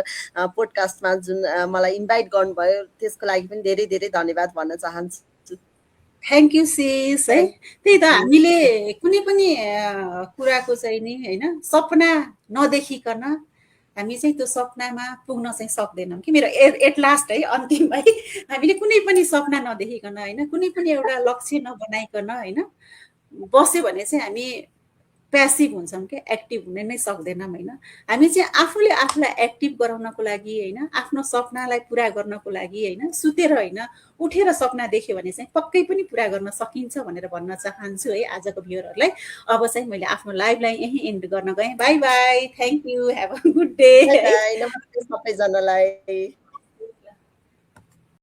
पोडकास्टमा जुन मलाई इन्भाइट गर्नुभयो त्यसको लागि पनि धेरै धेरै धन्यवाद भन्न चाहन्छु।
थ्याङ्क यू सिस है। त्यही त हामीले कुनै पनि कुराको चाहिँ नि होइन सपना नदेखिकन हामी चाहिँ त्यो सपनामा पुग्न चाहिँ सक्दैनौँ कि। मेरो एट लास्ट है अन्तिम है, हामीले कुनै पनि सपना नदेखिकन होइन, कुनै पनि एउटा लक्ष्य नबनाइकन होइन बस्यो भने चाहिँ हामी प्यासिभ हुन्छौँ कि एक्टिभ हुन नै सक्दैनौँ होइन। हामी चाहिँ आफूले आफूलाई एक्टिभ गराउनको लागि होइन, आफ्नो सपनालाई पुरा गर्नको लागि होइन, सुतेर होइन उठेर सपना देख्यो भने चाहिँ पक्कै पनि पुरा गर्न सकिन्छ भनेर भन्न चाहन्छु है आजको भ्युअरहरूलाई। अब चाहिँ मैले आफ्नो लाइभलाई यहीँ एन्ड गर्न गएँ। By by, thank you, have a good day.
नमस्ते सबैजनालाई।